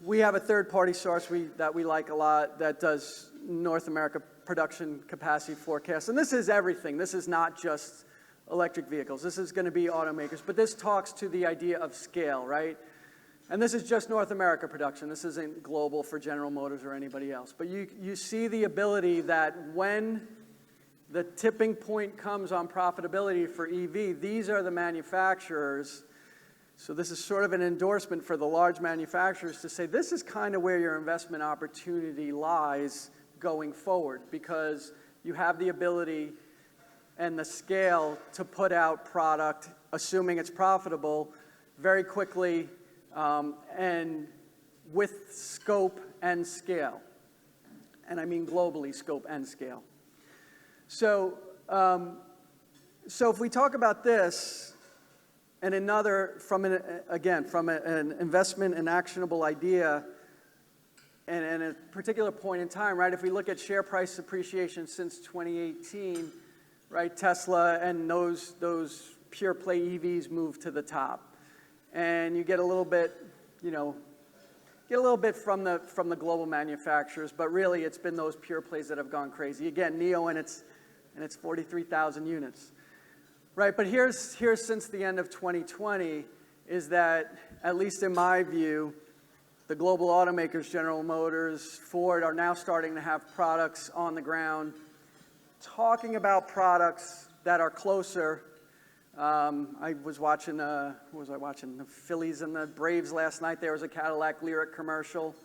Speaker 3: we have a third-party source that we like a lot that does North America production capacity forecasts. And this is everything. This is not just electric vehicles. This is going to be automakers. But this talks to the idea of scale, right? And this is just North America production. This isn't global for General Motors or anybody else. But you see the ability that when the tipping point comes on profitability for EV, these are the manufacturers. So this is sort of an endorsement for the large manufacturers to say this is kind of where your investment opportunity lies going forward, because you have the ability and the scale to put out product, assuming it's profitable, very quickly, and with scope and scale. And I mean globally, scope and scale. So if we talk about this, and another, from an investment and actionable idea, and a particular point in time, right? If we look at share price appreciation since 2018, right? Tesla and those pure play EVs move to the top. And you get a little bit, from the global manufacturers, but really it's been those pure plays that have gone crazy. Again, NIO and it's 43,000 units, right? But here's since the end of 2020 is that, at least in my view, the global automakers, General Motors, Ford, are now starting to have products on the ground, talking about products that are closer. I was watching, The Phillies and the Braves last night. There was a Cadillac Lyric commercial.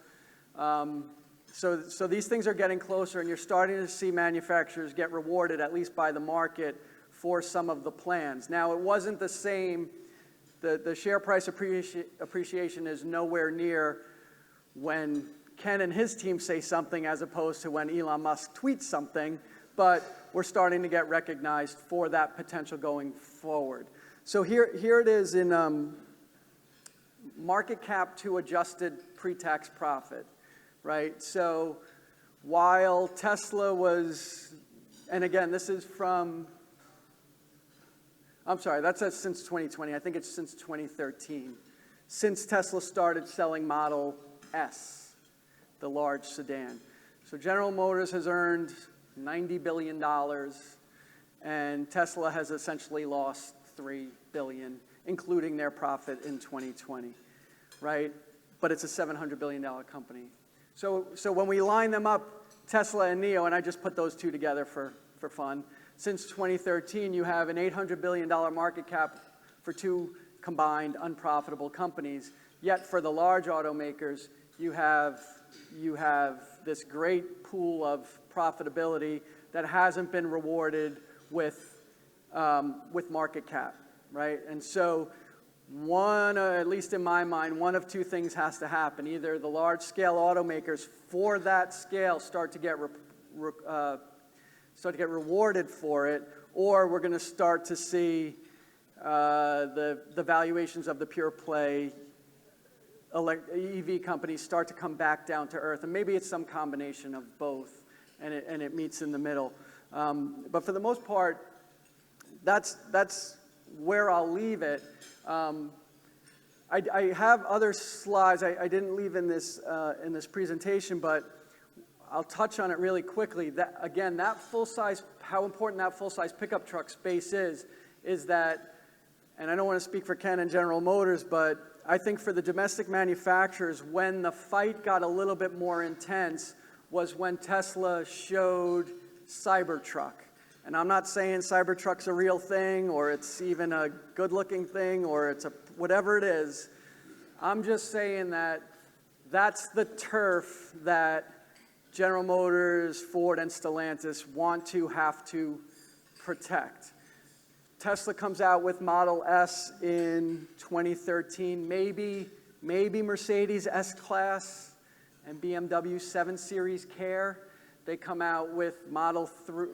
Speaker 3: So these things are getting closer, and you're starting to see manufacturers get rewarded, at least by the market, for some of the plans. Now, it wasn't the same. The share price appreciation is nowhere near when Ken and his team say something as opposed to when Elon Musk tweets something, but we're starting to get recognized for that potential going forward. So here it is in market cap to adjusted pre-tax profit, right? So while Tesla was, and again, this is from, I'm sorry, that's since 2020. I think it's since 2013. Since Tesla started selling Model S, the large sedan. So General Motors has earned $90 billion, and Tesla has essentially lost $3 billion, including their profit in 2020, right? But it's a $700 billion company. So when we line them up, Tesla and NIO, and I just put those two together for fun, since 2013, you have an $800 billion market cap for two combined unprofitable companies. Yet for the large automakers, you have this great pool of profitability that hasn't been rewarded with market cap, right? And so at least in my mind, one of two things has to happen. Either the large-scale automakers for that scale start to get rewarded for it, or we're going to start to see the valuations of the pure play EV companies start to come back down to earth. And maybe it's some combination of both, and it meets in the middle. But for the most part, that's where I'll leave it. I have other slides I didn't leave in this presentation, but I'll touch on it really quickly. Again, that full-size, how important that full-size pickup truck space is that, and I don't want to speak for Ken and General Motors, but I think for the domestic manufacturers, when the fight got a little bit more intense was when Tesla showed Cybertruck. And I'm not saying Cybertruck's a real thing, or it's even a good-looking thing, or it's whatever it is. I'm just saying that that's the turf that General Motors, Ford, and Stellantis have to protect. Tesla comes out with Model S in 2013, maybe Mercedes S-Class and BMW 7 Series care. They come out with Model 3,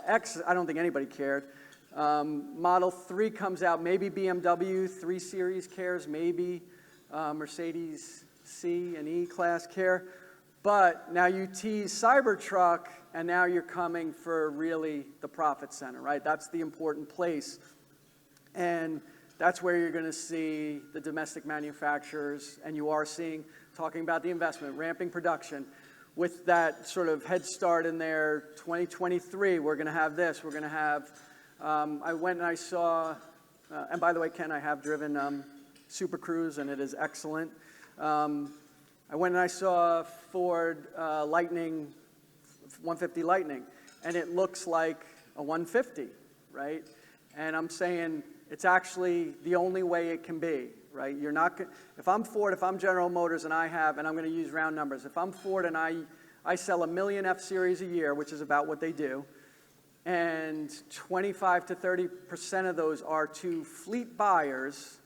Speaker 3: X, I don't think anybody cared. Model 3 comes out, maybe BMW 3 Series cares, maybe Mercedes C and E-Class care. But now you tease Cybertruck, and now you're coming for really the profit center, right? That's the important place. And that's where you're going to see the domestic manufacturers, and you are talking about the investment, ramping production. With that sort of head start in there, 2023, we're going to have this. We're going to have, I went and I saw, and by the way, Ken, I have driven Super Cruise, and it is excellent. I went and I saw Ford Lightning, 150 Lightning, and it looks like a 150, right? And I'm saying it's actually the only way it can be, right? You're not, if I'm Ford, if I'm General Motors, and I'm going to use round numbers, if I'm Ford and I sell 1 million F-Series a year, which is about what they do, and 25 to 30% of those are to fleet buyers,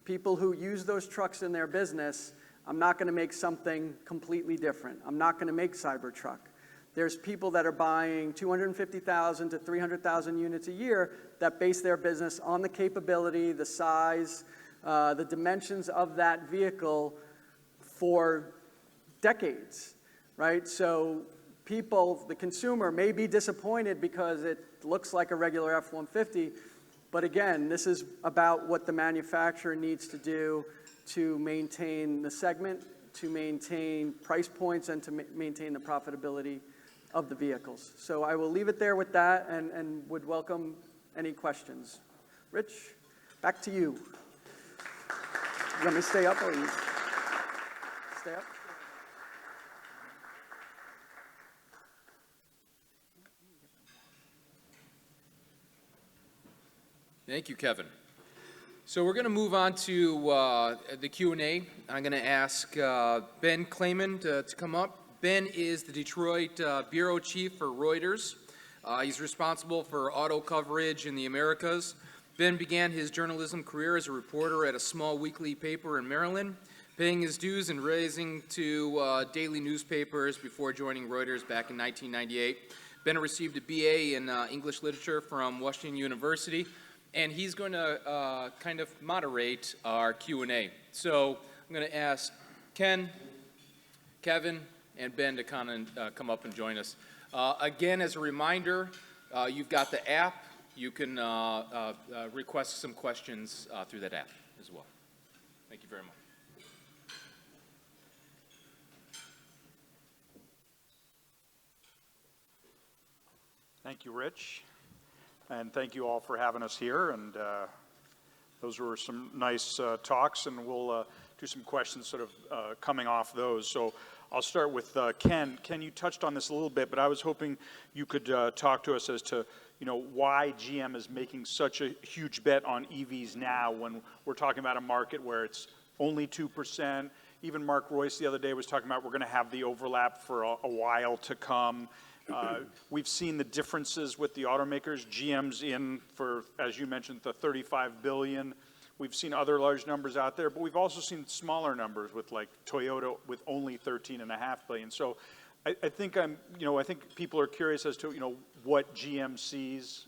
Speaker 3: people who use those trucks in their business, I'm not going to make something completely different. I'm not going to make Cybertruck. There's people that are buying 250,000 to 300,000 units a year that base their business on the capability, the size, the dimensions of that vehicle for decades, right? So people, the consumer, may be disappointed because it looks like a regular F-150, but again, this is about what the manufacturer needs to do to maintain the segment, to maintain price points, and to maintain the profitability of the vehicles. So I will leave it there with that and would welcome any questions. Rich, back to you. You want me to stay up or you stay up?
Speaker 1: Thank you, Kevin. So we're going to move on to the Q&A. I'm going to ask Ben Clayman to come up. Ben is the Detroit bureau chief for Reuters. He's responsible for auto coverage in the Americas. Ben began his journalism career as a reporter at a small weekly paper in Maryland, paying his dues and raising to daily newspapers before joining Reuters back in 1998. Ben received a BA in English literature from Washington University, and he's going to kind of moderate our Q&A. So I'm going to ask Ken, Kevin, and Ben to come up and join us. Again, as a reminder, you've got the app. You can request some questions through that app as well. Thank you very much.
Speaker 4: Thank you, Rich, and thank you all for having us here. And those were some nice talks, and we'll do some questions sort of coming off those. So I'll start with Ken. Ken, you touched on this a little bit, but I was hoping you could talk to us as to why GM is making such a huge bet on EVs now when we're talking about a market where it's only 2%. Even Mark Royce the other day was talking about we're going to have the overlap for a while to come. We've seen the differences with the automakers. GM's in for, as you mentioned, the $35 billion. We've seen other large numbers out there, but we've also seen smaller numbers with like Toyota with only $13.5 billion. So I think I think people are curious as to what GM sees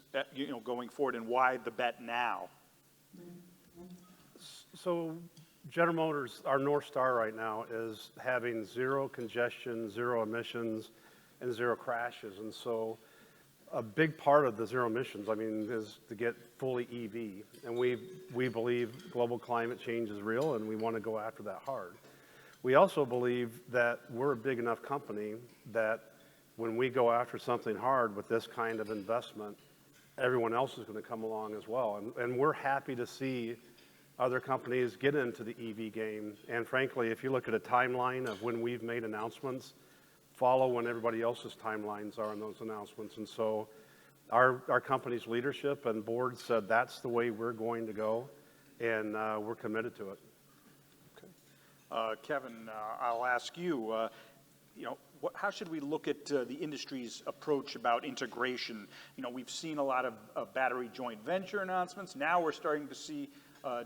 Speaker 4: going forward and why the bet now.
Speaker 2: So General Motors, our North Star right now is having zero congestion, zero emissions, and zero crashes. And so a big part of the zero emissions, is to get fully EV. And we believe global climate change is real, and we want to go after that hard. We also believe that we're a big enough company that when we go after something hard with this kind of investment, everyone else is going to come along as well. And we're happy to see other companies get into the EV game. And frankly, if you look at a timeline of when we've made announcements, follow when everybody else's timelines are on those announcements. And so our company's leadership and board said that's the way we're going to go, and we're committed to it.
Speaker 4: Okay. Kevin, I'll ask you, how should we look at the industry's approach about integration? We've seen a lot of battery joint venture announcements. Now we're starting to see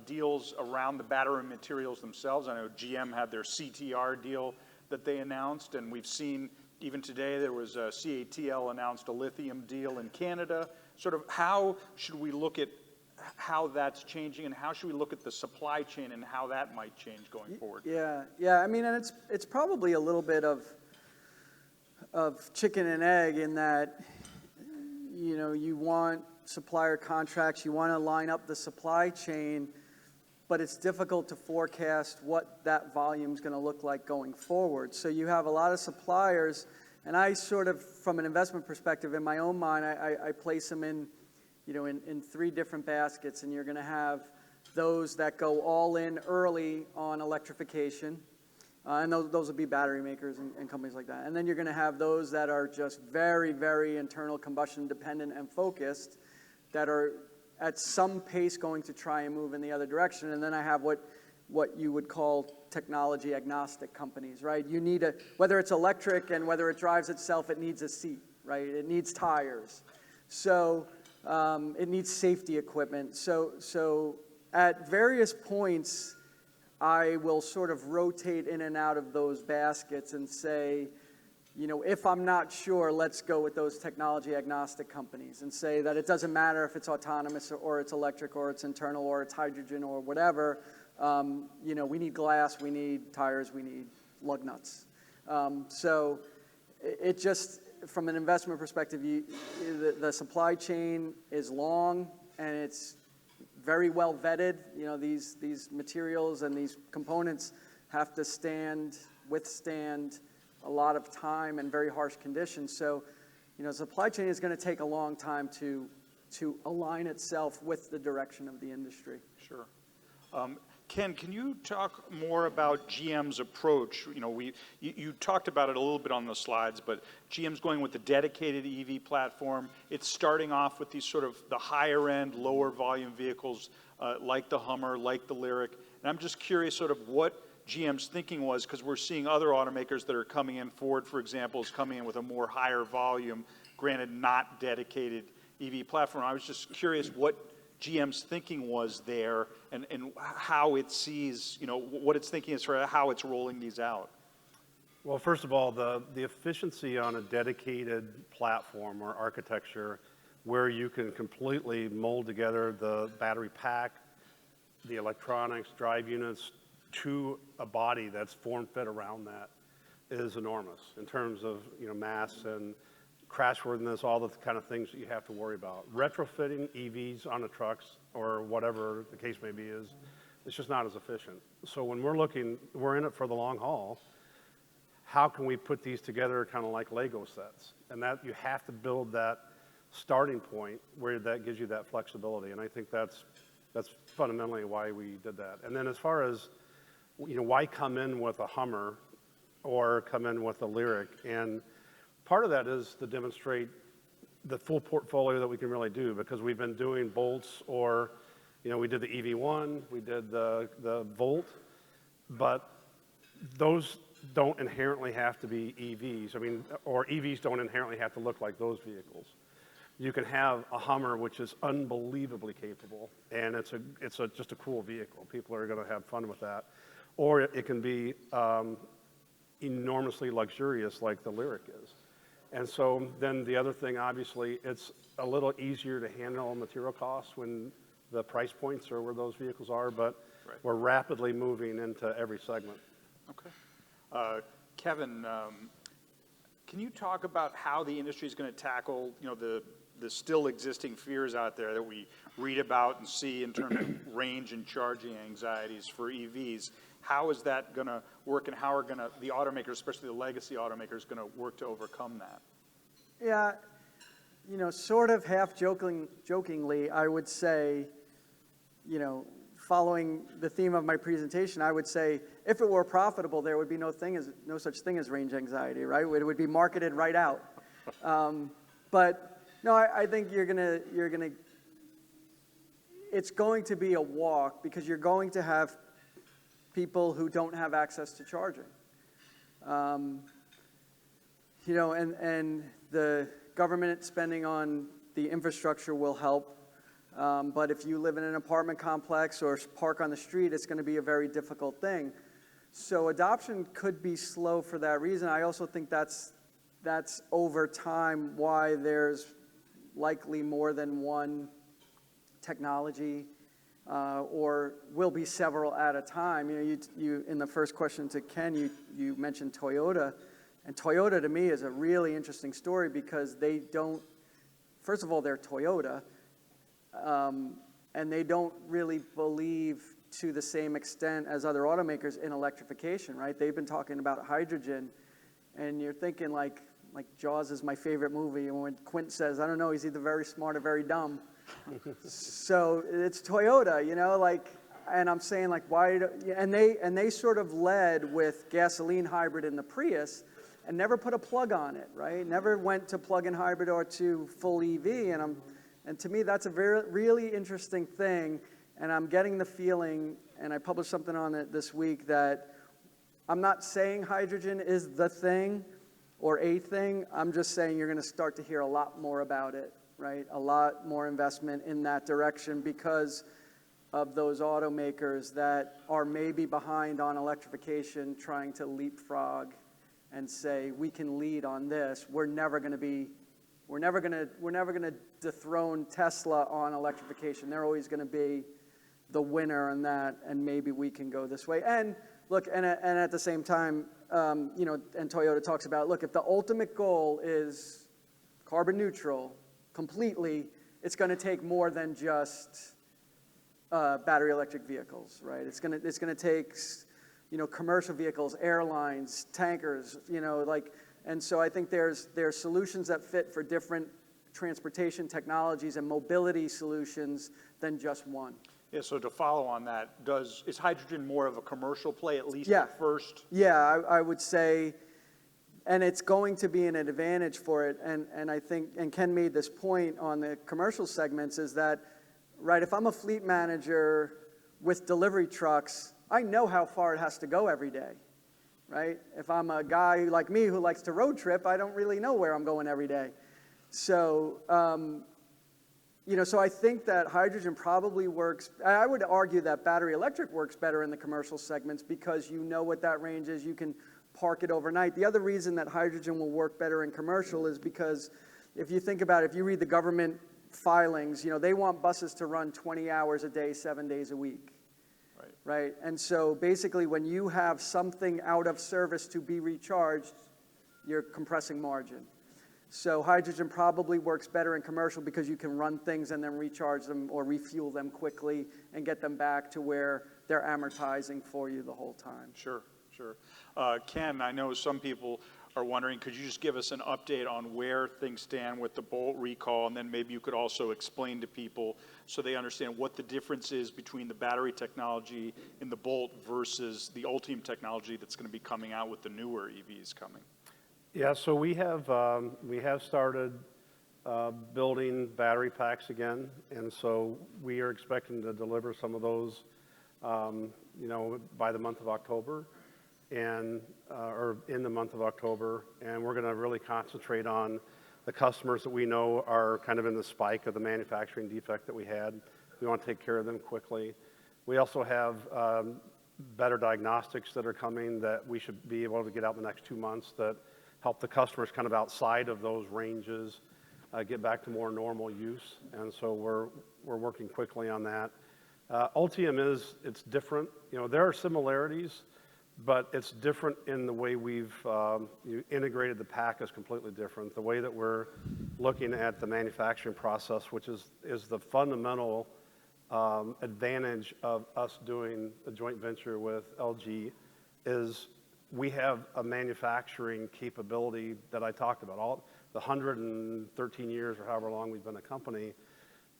Speaker 4: deals around the battery materials themselves. I know GM had their CTR deal that they announced, and we've seen even today there was a CATL announced a lithium deal in Canada. Sort of how should we look at how that's changing, and how should we look at the supply chain and how that might change going forward?
Speaker 3: Yeah. And it's probably a little bit of chicken and egg in that you want supplier contracts, you want to line up the supply chain, but it's difficult to forecast what that volume is going to look like going forward. So you have a lot of suppliers, and I sort of, from an investment perspective, in my own mind, I place them in three different baskets, and you're going to have those that go all in early on electrification, and those will be battery makers and companies like that. And then you're going to have those that are just very, very internal combustion dependent and focused, that are at some pace going to try and move in the other direction. And then I have what you would call technology agnostic companies, right? You need whether it's electric and whether it drives itself, it needs a seat, right? It needs tires. So it needs safety equipment. So at various points, I will sort of rotate in and out of those baskets and say, if I'm not sure, let's go with those technology agnostic companies and say that it doesn't matter if it's autonomous or it's electric or it's internal or it's hydrogen or whatever. We need glass, we need tires, we need lug nuts. So it just, from an investment perspective, the supply chain is long and it's very well vetted. These materials and these components have to withstand a lot of time and very harsh conditions. So, supply chain is going to take a long time to align itself with the direction of the industry.
Speaker 4: Sure. Ken, can you talk more about GM's approach? You talked about it a little bit on the slides, but GM's going with the dedicated EV platform. It's starting off with these sort of the higher end, lower volume vehicles like the Hummer, like the Lyriq. And I'm just curious sort of what GM's thinking was, because we're seeing other automakers that are coming in. Ford, for example, is coming in with a more higher volume granted not dedicated EV platform. I was just curious what GM's thinking was there and how it sees, what its thinking is for how it's rolling these out.
Speaker 2: Well, first of all, the efficiency on a dedicated platform or architecture where you can completely mold together the battery pack, the electronics, drive units to a body that's form-fit around that is enormous in terms of mass and crashworthiness, all the kind of things that you have to worry about. Retrofitting EVs onto trucks or whatever the case may be it's just not as efficient. So when we're in it for the long haul. How can we put these together kind of like Lego sets? And that you have to build that starting point where that gives you that flexibility. And I think that's fundamentally why we did that. And then as far as, why come in with a Hummer or come in with a Lyric? And part of that is to demonstrate the full portfolio that we can really do, because we've been doing Bolts or, we did the EV1, we did the Volt, but those don't inherently have to be EVs. Or EVs don't inherently have to look like those vehicles. You can have a Hummer, which is unbelievably capable, and it's just a cool vehicle. People are going to have fun with that. Or it can be enormously luxurious like the Lyric is. And so then the other thing, obviously, it's a little easier to handle material costs when the price points are where those vehicles are, but
Speaker 4: Right.
Speaker 2: We're rapidly moving into every segment.
Speaker 4: Okay. Kevin, can you talk about how the industry is going to tackle, the still existing fears out there that we read about and see in terms of range and charging anxieties for EVs? How is that going to work, and how are the automakers, especially the legacy automakers, going to work to overcome that?
Speaker 3: Yeah, sort of half jokingly, I would say, following the theme of my presentation, I would say if it were profitable, there would be no such thing as range anxiety, right? It would be marketed right out. But no, I think it's going to be a walk, because you're going to have people who don't have access to charging. And the government spending on the infrastructure will help. But if you live in an apartment complex or park on the street, it's going to be a very difficult thing. So adoption could be slow for that reason. I also think that's over time why there's likely more than one technology, or will be several at a time. You in the first question to Ken, you mentioned Toyota, and Toyota to me is a really interesting story, because they don't. First of all, they're Toyota. And they don't really believe to the same extent as other automakers in electrification, right? They've been talking about hydrogen, and you're thinking like Jaws is my favorite movie, and when Quint says, I don't know, he's either very smart or very dumb. So it's Toyota, and I'm saying why, and they sort of led with gasoline hybrid in the Prius and never put a plug on it, right? Never went to plug-in hybrid or to full EV, and to me, that's a really interesting thing, and I'm getting the feeling, and I published something on it this week, that I'm not saying hydrogen is the thing or a thing. I'm just saying you're going to start to hear a lot more about it, right? A lot more investment in that direction because of those automakers that are maybe behind on electrification, trying to leapfrog and say, we can lead on this. We're never going to dethrone Tesla on electrification. They're always going to be the winner on that, and maybe we can go this way. And look, and at the same time, and Toyota talks about, look, if the ultimate goal is carbon neutral completely, it's going to take more than just battery electric vehicles, right? It's going to take, commercial vehicles, airlines, tankers, and so I think there's solutions that fit for different transportation technologies and mobility solutions than just one.
Speaker 4: Yeah, so to follow on that, is hydrogen more of a commercial play, at least
Speaker 3: Yeah.
Speaker 4: at first?
Speaker 3: Yeah, I would say, and it's going to be an advantage for it, and I think, and Ken made this point on the commercial segments, is that, right, if I'm a fleet manager with delivery trucks, I know how far it has to go every day. Right? If I'm a guy like me who likes to road trip, I don't really know where I'm going every day. So, so I think that hydrogen probably works. I would argue that battery electric works better in the commercial segments because you know what that range is. You can park it overnight. The other reason that hydrogen will work better in commercial is because if you think about it, if you read the government filings, they want buses to run 20 hours a day, 7 days a week. Right? And so basically when you have something out of service to be recharged, you're compressing margin. So hydrogen probably works better in commercial because you can run things and then recharge them or refuel them quickly and get them back to where they're amortizing for you the whole time.
Speaker 4: Sure. Ken, I know some people are wondering, could you just give us an update on where things stand with the Bolt recall, and then maybe you could also explain to people so they understand what the difference is between the battery technology in the Bolt versus the Ultium technology that's going to be coming out with the newer EVs coming.
Speaker 2: Yeah, so we have started building battery packs again, and so we are expecting to deliver some of those, by the month of October, or in the month of October, and we're going to really concentrate on the customers that we know are kind of in the spike of the manufacturing defect that we had. We want to take care of them quickly. We also have better diagnostics that are coming that we should be able to get out in the next 2 months that help the customers kind of outside of those ranges get back to more normal use, and so we're working quickly on that. Ultium it's different. There are similarities, but it's different in the way we've integrated the pack is completely different. The way that we're looking at the manufacturing process, which is the fundamental advantage of us doing a joint venture with LG, is we have a manufacturing capability that I talked about. All the 113 years or however long we've been a company,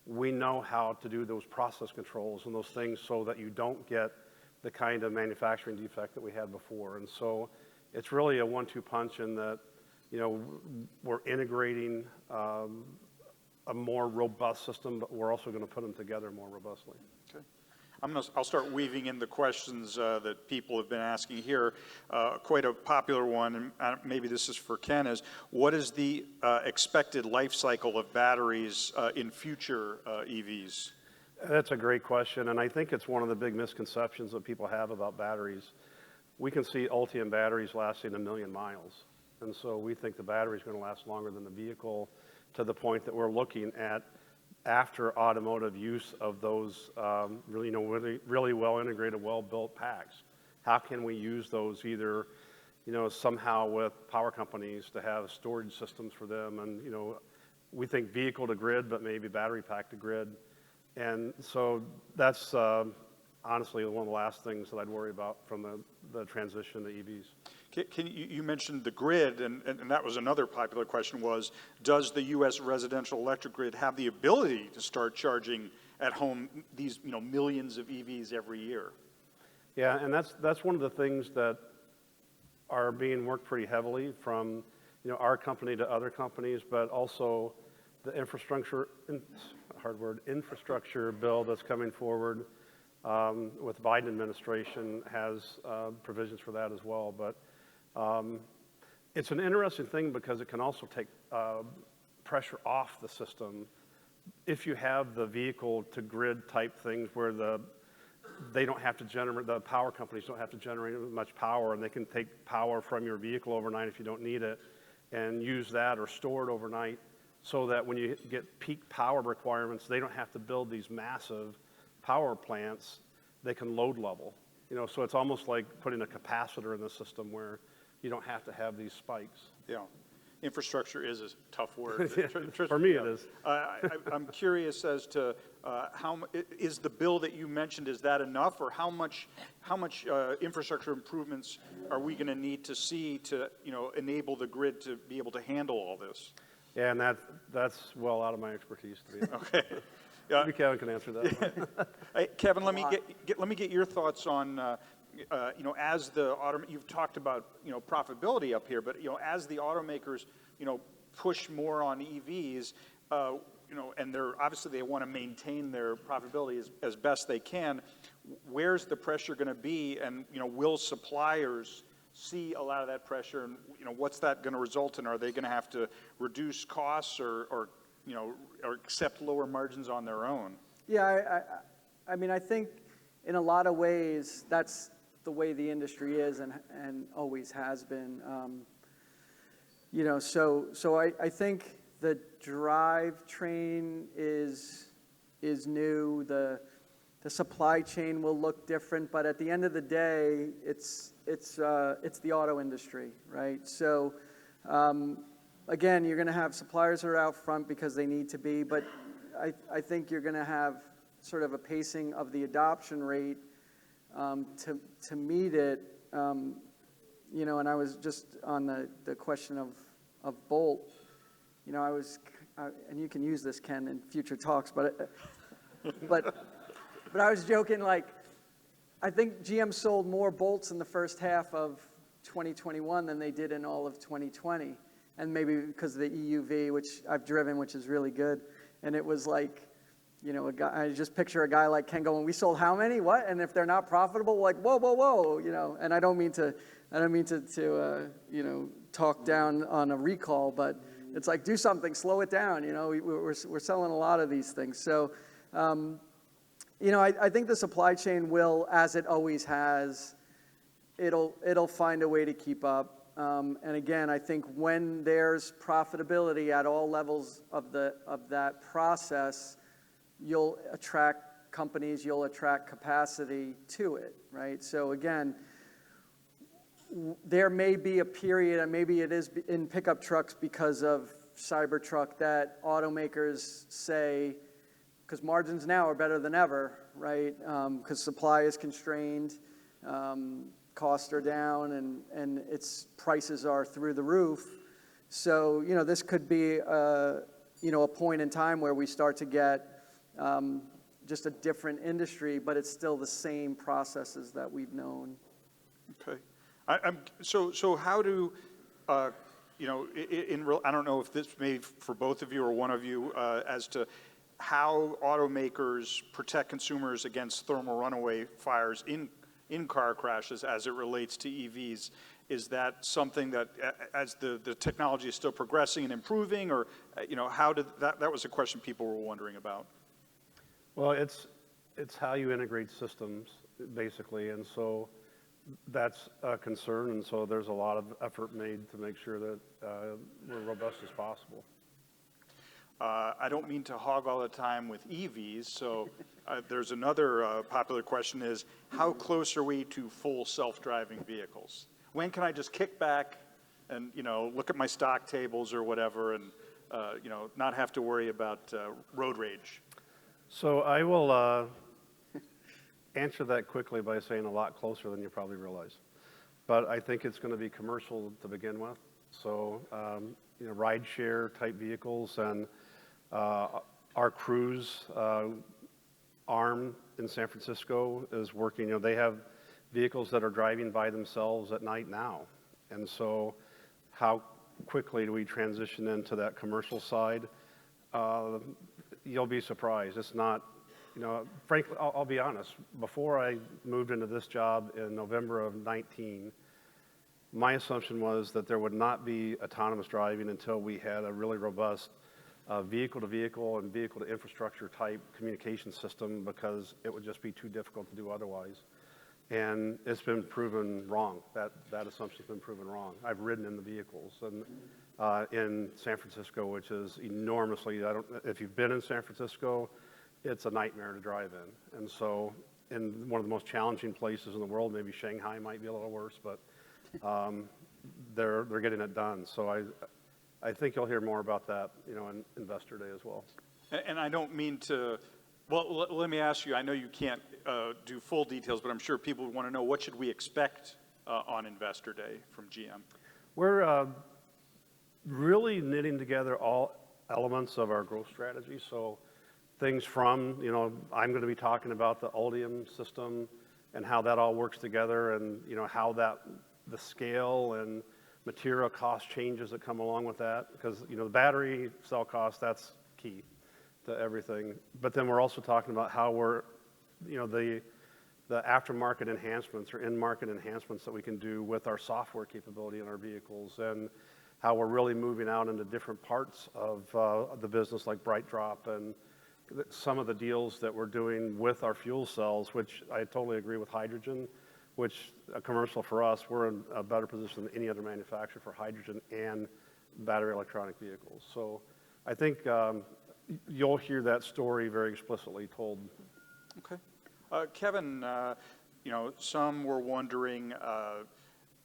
Speaker 2: we know how to do those process controls and those things so that you don't get the kind of manufacturing defect that we had before. And so it's really a 1-2 punch in that, we're integrating a more robust system, but we're also going to put them together more robustly.
Speaker 4: Okay. I'll start weaving in the questions that people have been asking here. Quite a popular one, and maybe this is for Ken, is what is the expected life cycle of batteries in future EVs?
Speaker 2: That's a great question, and I think it's one of the big misconceptions that people have about batteries. We can see Ultium batteries lasting 1 million miles, and so we think the battery is going to last longer than the vehicle, to the point that we're looking at after automotive use of those really well integrated, well built packs. How can we use those either somehow with power companies to have storage systems for them, and we think vehicle to grid, but maybe battery pack to grid. And so that's honestly one of the last things that I'd worry about from the transition to EVs.
Speaker 4: You mentioned the grid, and that was another popular question was, does the U.S. residential electric grid have the ability to start charging at home these millions of EVs every year?
Speaker 2: Yeah, and that's one of the things that are being worked pretty heavily from our company to other companies, but also the infrastructure bill that's coming forward with the Biden administration has provisions for that as well. But it's an interesting thing because it can also take pressure off the system if you have the vehicle to grid type things where they don't have to generate, the power companies don't have to generate much power, and they can take power from your vehicle overnight if you don't need it and use that or store it overnight, so that when you get peak power requirements, they don't have to build these massive power plants. They can load level. So it's almost like putting a capacitor in the system where you don't have to have these spikes.
Speaker 4: Yeah. Infrastructure is a tough word.
Speaker 2: For me, it is.
Speaker 4: I'm curious as to how is the bill that you mentioned, is that enough, or how much infrastructure improvements are we going to need to see to enable the grid to be able to handle all this?
Speaker 2: Yeah, and that's well out of my expertise to be.
Speaker 4: Okay.
Speaker 2: Maybe Kevin can answer that.
Speaker 4: Hey, Kevin, let me get your thoughts on as the you've talked about profitability up here, but as the automakers push more on EVs, and they're obviously they want to maintain their profitability as best they can. Where's the pressure going to be, and will suppliers see a lot of that pressure, and what's that going to result in? Are they going to have to reduce costs or accept lower margins on their own?
Speaker 3: Yeah, I mean, I think in a lot of ways that's the way the industry is and always has been. So I think the drivetrain is new. The supply chain will look different, but at the end of the day, it's the auto industry, right? So again, you're going to have suppliers that are out front because they need to be, but I think you're going to have sort of a pacing of the adoption rate to meet it. And I was just on the question of Bolt. And you can use this, Ken, in future talks, but I was joking, like, I think GM sold more Bolts in the first half of 2021 than they did in all of 2020. And maybe because of the EUV, which I've driven, which is really good. And it was like, a guy, I just picture a guy like Ken going, we sold how many? What? And if they're not profitable, like, whoa, whoa, whoa, and I don't mean to talk down on a recall, but it's like, do something, slow it down. We're selling a lot of these things. So, I think the supply chain will, as it always has, it'll find a way to keep up. And again, I think when there's profitability at all levels of that process, you'll attract companies, you'll attract capacity to it, right? So again, there may be a period, and maybe it is in pickup trucks because of Cybertruck, that automakers say, because margins now are better than ever, right? Because supply is constrained, costs are down, and its prices are through the roof. So, this could be a point in time where we start to get just a different industry, but it's still the same processes that we've known.
Speaker 4: Okay. So how do, I don't know if this may for both of you or one of you, as to how automakers protect consumers against thermal runaway fires in car crashes as it relates to EVs. Is that something that, as the technology is still progressing and improving, or, how did that was a question people were wondering about?
Speaker 2: Well, it's how you integrate systems, basically, and so that's a concern, and so there's a lot of effort made to make sure that we're robust as possible.
Speaker 4: I don't mean to hog all the time with EVs, so there's another popular question is, how close are we to full self-driving vehicles? When can I just kick back and, look at my stock tables or whatever and, not have to worry about road rage?
Speaker 2: So I will answer that quickly by saying a lot closer than you probably realize. But I think it's going to be commercial to begin with. So, ride-share type vehicles, and our Cruise arm in San Francisco is working. They have vehicles that are driving by themselves at night now. And so how quickly do we transition into that commercial side? You'll be surprised. It's not, frankly, I'll be honest. Before I moved into this job in November of 19, my assumption was that there would not be autonomous driving until we had a really robust vehicle-to-vehicle and vehicle-to-infrastructure type communication system, because it would just be too difficult to do otherwise. And it's been proven wrong. That assumption's been proven wrong. I've ridden in the vehicles and in San Francisco, which is enormously, if you've been in San Francisco, it's a nightmare to drive in. And so in one of the most challenging places in the world, maybe Shanghai might be a little worse, but they're getting it done. So I think you'll hear more about that, in Investor Day as well.
Speaker 4: And I don't mean to, well, let me ask you, I know you can't do full details, but I'm sure people would want to know, what should we expect on Investor Day from GM?
Speaker 2: We're really knitting together all elements of our growth strategy. So things from, I'm going to be talking about the Ultium system and how that all works together, and, how the scale and material cost changes that come along with that, because, the battery cell cost, that's key to everything. But then we're also talking about how we're, the the aftermarket enhancements or in-market enhancements that we can do with our software capability in our vehicles, and how we're really moving out into different parts of the business, like Bright Drop, and some of the deals that we're doing with our fuel cells, which I totally agree with hydrogen, which a commercial for us, we're in a better position than any other manufacturer for hydrogen and battery electronic vehicles. So I think you'll hear that story very explicitly told.
Speaker 4: Okay. Kevin, you know, some were wondering,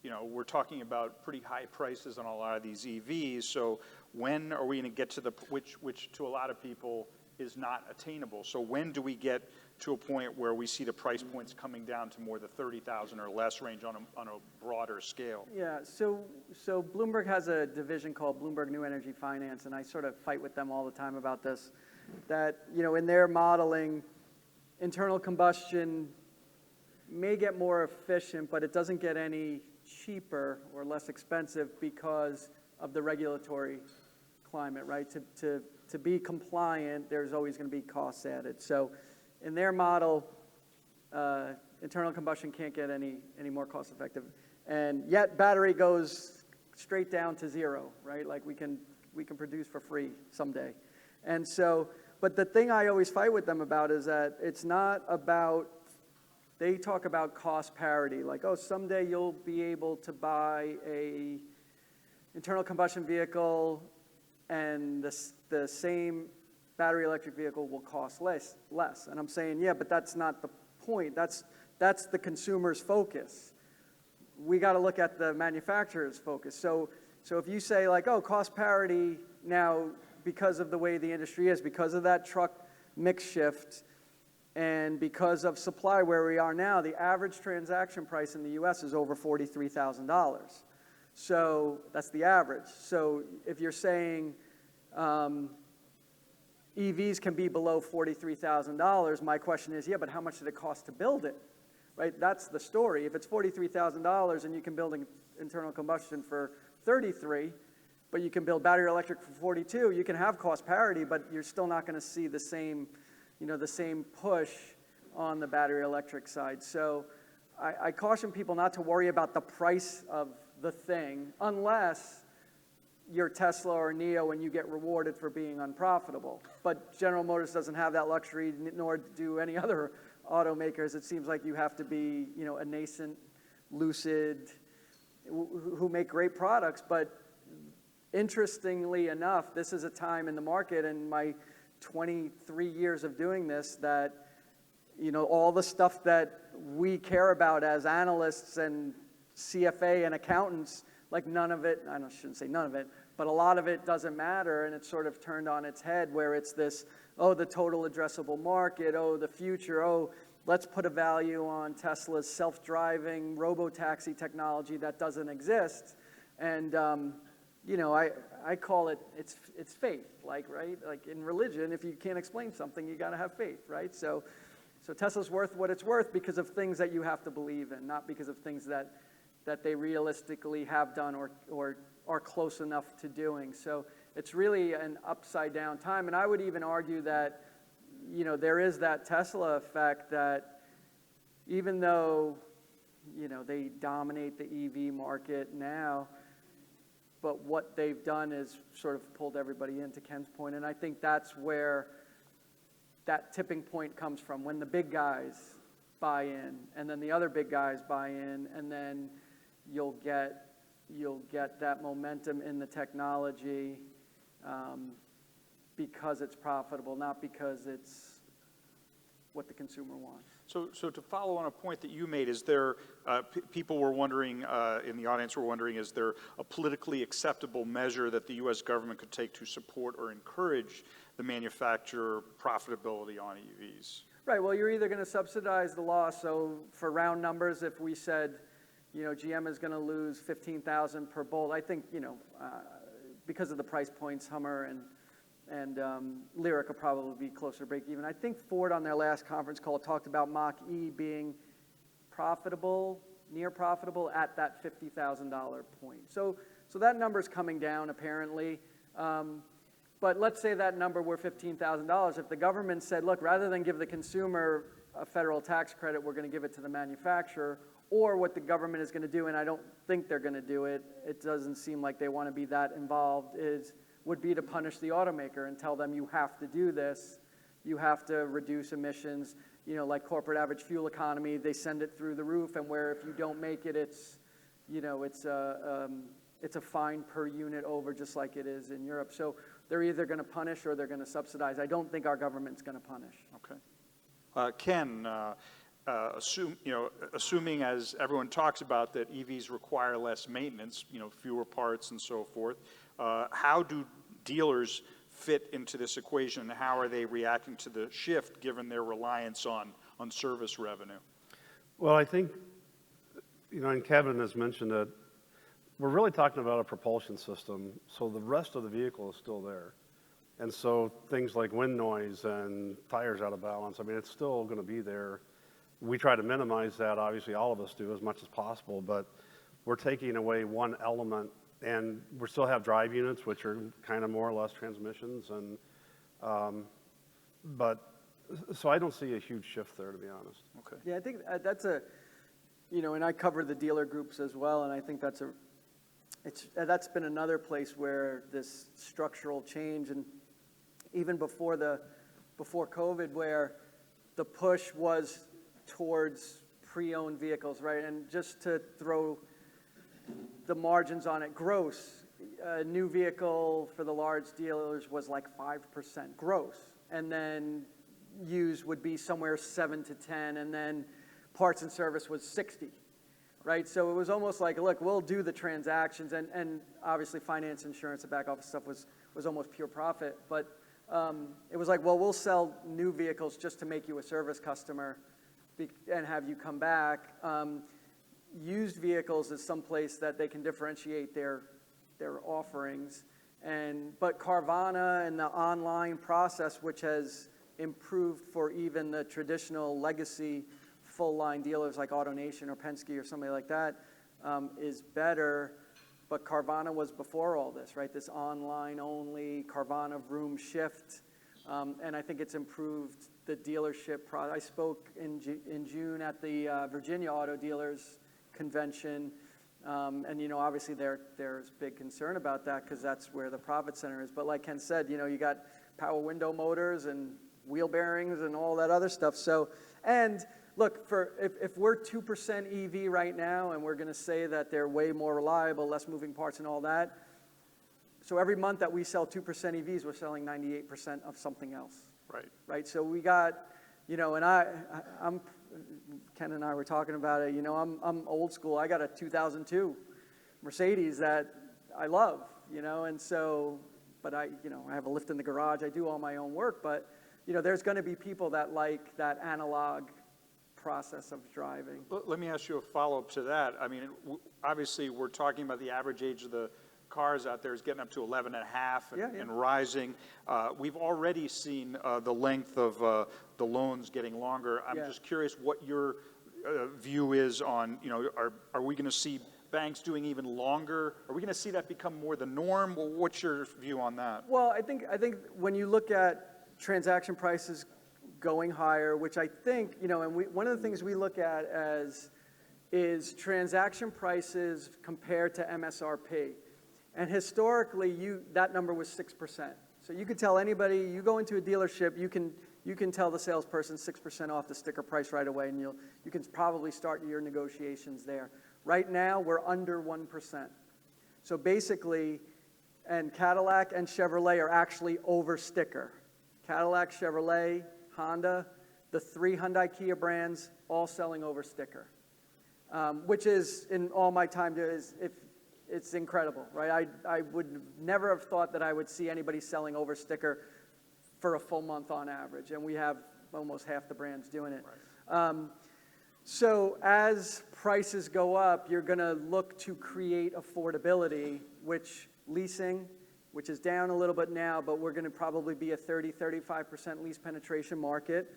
Speaker 4: you know, we're talking about pretty high prices on a lot of these EVs, so when are we going to get to the, which to a lot of people is not attainable, so when do we get to a point where we see the price points coming down to more the 30,000 or less range on a broader scale?
Speaker 3: Yeah, so Bloomberg has a division called Bloomberg New Energy Finance, and I sort of fight with them all the time about this, that, you know, in their modeling, internal combustion may get more efficient, but it doesn't get any cheaper or less expensive because of the regulatory climate, right? To be compliant, there's always going to be costs added. So in their model, internal combustion can't get any more cost effective. And yet battery goes straight down to zero, right? Like we can produce for free someday. And so, but the thing I always fight with them about is that it's not about, they talk about cost parity, like, oh, someday you'll be able to buy a internal combustion vehicle and the same battery electric vehicle will cost less. And I'm saying, yeah, but that's not the point. That's the consumer's focus. We got to look at the manufacturer's focus. So if you say like, oh, cost parity now because of the way the industry is, because of that truck mix shift, and because of supply where we are now, the average transaction price in the U.S. is over $43,000. So that's the average. So if you're saying EVs can be below $43,000, my question is, yeah, but how much did it cost to build it? Right? That's the story. If it's $43,000 and you can build an internal combustion for $33,000, but you can build battery electric for $42,000, you can have cost parity, but you're still not going to see the same, you know, the same push on the battery electric side. So I caution people not to worry about the price of the thing unless you're Tesla or NIO and you get rewarded for being unprofitable. But General Motors doesn't have that luxury, nor do any other automakers. It seems like you have to be, you know, a nascent, Lucid, who make great products. But interestingly enough, this is a time in the market, in my 23 years of doing this, that, you know, all the stuff that we care about as analysts and CFA and accountants, like none of it, I shouldn't say none of it, but a lot of it doesn't matter, and it's sort of turned on its head where it's this, oh, the total addressable market, oh, the future, oh, let's put a value on Tesla's self-driving robo-taxi technology that doesn't exist. And, you know, I call it, it's faith, like, right? Like in religion, if you can't explain something, you got to have faith, right? So Tesla's worth what it's worth because of things that you have to believe in, not because of things that they realistically have done or are close enough to doing. So it's really an upside down time. And I would even argue that, you know, there is that Tesla effect that even though, you know, they dominate the EV market now, but what they've done is sort of pulled everybody into Ken's point. And I think that's where that tipping point comes from, when the big guys buy in and then the other big guys buy in, and then you'll get that momentum in the technology because it's profitable, not because it's what the consumer wants.
Speaker 4: So to follow on a point that you made, is there, people were wondering, in the audience were wondering, is there a politically acceptable measure that the U.S. government could take to support or encourage the manufacturer profitability on EVs?
Speaker 3: Right, well, you're either going to subsidize the loss. So for round numbers, if we said, you know, GM is going to lose $15,000 per Bolt, I think, you know, because of the price points, Hummer and Lyriq will probably be closer to break even. I think Ford on their last conference call talked about Mach-E being profitable, near profitable at that $50,000 point. So that number's coming down apparently. But let's say that number were $15,000. If the government said, look, rather than give the consumer a federal tax credit, we're going to give it to the manufacturer, or what the government is going to do, and I don't think they're going to do it, it doesn't seem like they want to be that involved, would be to punish the automaker and tell them you have to do this, you have to reduce emissions, you know, like corporate average fuel economy, they send it through the roof, and where if you don't make it, it's, you know, it's a fine per unit over, just like it is in Europe. So they're either going to punish or they're going to subsidize. I don't think our government's going to punish.
Speaker 4: Okay. Ken, assuming as everyone talks about that EVs require less maintenance, you know, fewer parts and so forth, how do dealers fit into this equation? How are they reacting to the shift given their reliance on service revenue?
Speaker 2: Well, I think, you know, and Kevin has mentioned it, we're really talking about a propulsion system, so the rest of the vehicle is still there. And so things like wind noise and tires out of balance, I mean, it's still going to be there. We try to minimize that, obviously all of us do as much as possible, but we're taking away one element, and we still have drive units, which are kind of more or less transmissions, and so I don't see a huge shift there, to be honest.
Speaker 4: Okay.
Speaker 3: Yeah, I think that's you know, and I cover the dealer groups as well, and I think that's been another place where this structural change, and even before COVID, where the push was towards pre-owned vehicles, right? And just to throw the margins on it, gross, a new vehicle for the large dealers was like 5% gross, and then used would be somewhere 7 to 10, and then parts and service was 60. Right, so it was almost like, look, we'll do the transactions, and obviously finance, insurance, and back office stuff was almost pure profit, but it was like, well, we'll sell new vehicles just to make you a service customer and have you come back. Used vehicles is someplace that they can differentiate their offerings, but Carvana and the online process, which has improved for even the traditional legacy full-line dealers like AutoNation or Penske or somebody like that, is better, but Carvana was before all this, right? This online-only Carvana room shift, and I think it's improved the dealership product. I spoke in June at the Virginia Auto Dealers Convention, and, you know, obviously there's big concern about that because that's where the profit center is, but like Ken said, you know, you got power window motors and wheel bearings and all that other stuff, so, and look, if we're 2% EV right now and we're going to say that they're way more reliable, less moving parts and all that, so every month that we sell 2% EVs, we're selling 98% of something else.
Speaker 4: Right.
Speaker 3: Right, so we got, you know, and I'm Ken and I were talking about it, you know, I'm old school. I got a 2002 Mercedes that I love, you know, and so, but I have a lift in the garage. I do all my own work, but, you know, there's going to be people that like that analog process of driving.
Speaker 4: Let me ask you a follow-up to that. I mean, obviously, we're talking about the average age of the cars out there is getting up to 11 and a half and rising. We've already seen the length of the loans getting longer. I'm just curious what your view is on, you know, are we going to see banks doing even longer? Are we going to see that become more the norm? Well, what's your view on that?
Speaker 3: Well, I think when you look at transaction prices going higher, which I think, you know, and one of the things we look at is transaction prices compared to MSRP. And historically, that number was 6%. So you could tell anybody, you go into a dealership, you can tell the salesperson 6% off the sticker price right away, and you can probably start your negotiations there. Right now, we're under 1%. So basically, and Cadillac and Chevrolet are actually over sticker. Cadillac, Chevrolet, Honda, the 3 Hyundai Kia brands, all selling over sticker, which is, in all my time, it's incredible, right? I would never have thought that I would see anybody selling over sticker for a full month on average, and we have almost half the brands doing it. Right. So as prices go up, you're going to look to create affordability, which leasing, which is down a little bit now, but we're going to probably be a 30-35% lease penetration market.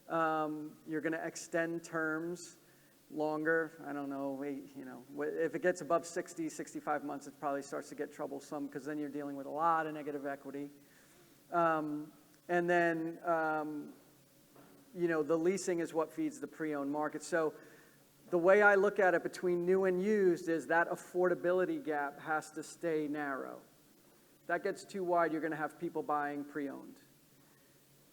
Speaker 3: You're going to extend terms longer. I don't know, if it gets above 60, 65 months, it probably starts to get troublesome because then you're dealing with a lot of negative equity. And then, the leasing is what feeds the pre-owned market. So the way I look at it between new and used is that affordability gap has to stay narrow. If that gets too wide, you're going to have people buying pre-owned.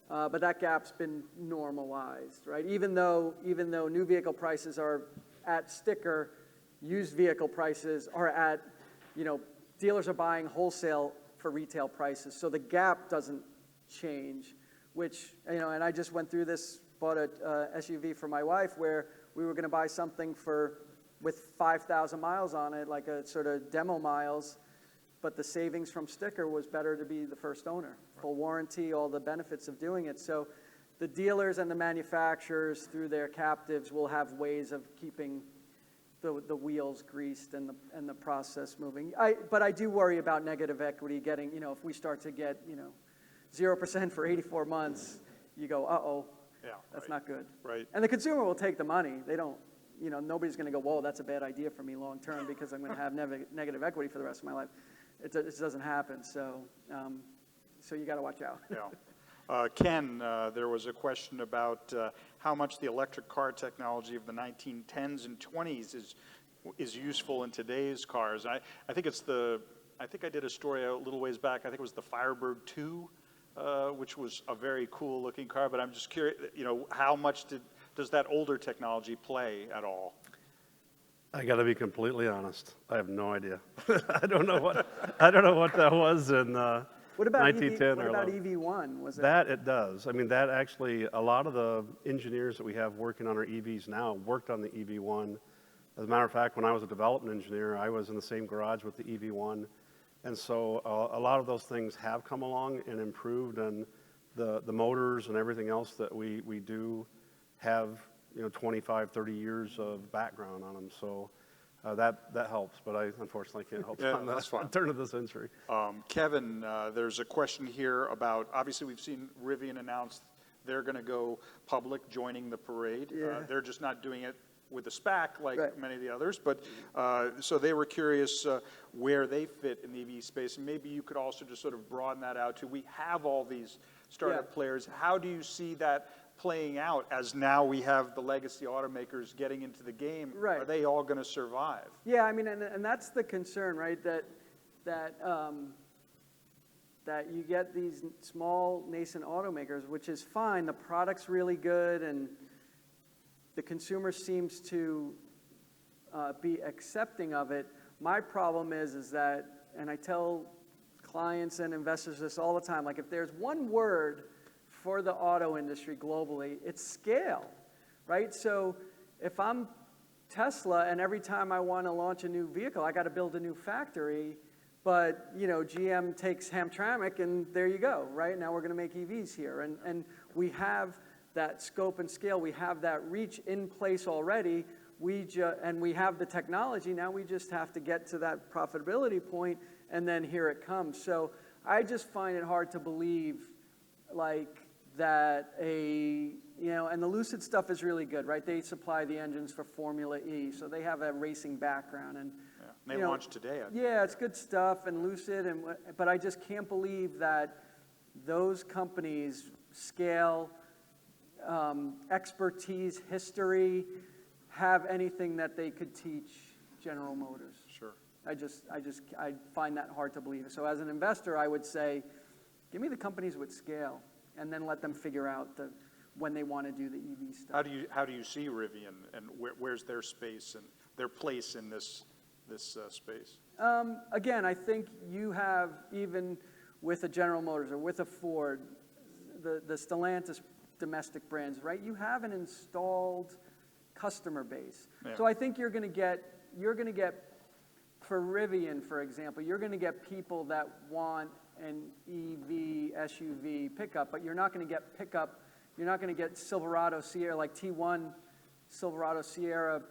Speaker 3: But that gap's been normalized, right? Even though new vehicle prices are at sticker, used vehicle prices are at, dealers are buying wholesale for retail prices. So the gap doesn't change, which, and I just went through this, bought a SUV for my wife where we were going to buy something with 5,000 miles on it, like a sort of demo miles, but the savings from sticker was better to be the first owner. Full warranty, all the benefits of doing it. So the dealers and the manufacturers through their captives will have ways of keeping the wheels greased and the process moving. But I do worry about negative equity getting, if we start to get, 0% for 84 months, you go, uh-oh, that's not good.
Speaker 4: Right.
Speaker 3: And the consumer will take the money. They don't, nobody's going to go, whoa, that's a bad idea for me long term because I'm going to have negative equity for the rest of my life. It doesn't happen. So you got to watch out.
Speaker 4: Yeah. Ken, there was a question about how much the electric car technology of the 1910s and 20s is useful in today's cars. I think I did a story a little ways back. I think it was the Firebird 2, which was a very cool looking car. But I'm just curious, how much does that older technology play at all?
Speaker 2: I got to be completely honest. I have no idea. I don't know what that was in
Speaker 3: What about
Speaker 2: 1910
Speaker 3: what
Speaker 2: or
Speaker 3: about
Speaker 2: 11.
Speaker 3: EV1? Was it?
Speaker 2: That it does. I mean, that actually, a lot of the engineers that we have working on our EVs now worked on the EV1. As a matter of fact, when I was a development engineer, I was in the same garage with the EV1. And so a lot of those things have come along and improved, and the motors and everything else that we do have 25, 30 years of background on them. So that helps, but I unfortunately can't help on
Speaker 4: that's fine.
Speaker 2: turn of the century.
Speaker 4: Kevin, there's a question here about, obviously we've seen Rivian announce they're going to go public, joining the parade.
Speaker 3: Yeah.
Speaker 4: They're just not doing it with a SPAC like
Speaker 3: Right.
Speaker 4: many of the others, but so they were curious where they fit in the EV space, and maybe you could also just sort of broaden that out to, we have all these startup players. How do you see that playing out as now we have the legacy automakers getting into the game?
Speaker 3: Right.
Speaker 4: Are they all going to survive?
Speaker 3: Yeah, I mean, and that's the concern, right? That you get these small nascent automakers, which is fine. The product's really good, and the consumer seems to be accepting of it. My problem is that, and I tell clients and investors this all the time, like if there's one word for the auto industry globally, it's scale, right? So if I'm Tesla and every time I want to launch a new vehicle, I got to build a new factory, but GM takes Hamtramck and there you go, right? Now we're going to make EVs here, and we have that scope and scale, we have that reach in place already. And we have the technology. Now we just have to get to that profitability point, and then here it comes. So I just find it hard to believe, like that and the Lucid stuff is really good, right? They supply the engines for Formula E, so they have a racing background, and
Speaker 4: They launched today. I think.
Speaker 3: yeah, it's good stuff, and Lucid, but I just can't believe that those companies
Speaker 4: Sure.
Speaker 3: scale, expertise, history, have anything that they could teach General Motors.
Speaker 4: Sure.
Speaker 3: I find that hard to believe. So as an investor, I would say, give me the companies with scale, and then let them figure out when they want to do the EV stuff.
Speaker 4: How do you see Rivian, and where's their space and their place in this space?
Speaker 3: Again, I think you have, even with a General Motors or with a Ford, the Stellantis domestic brands, right? You have an installed customer base.
Speaker 4: Yeah.
Speaker 3: So I think you're going to get, for Rivian, for example, you're going to get people that want an EV SUV pickup, but you're not going to get pickup, you're not going to get Silverado Sierra, like T1 Silverado Sierra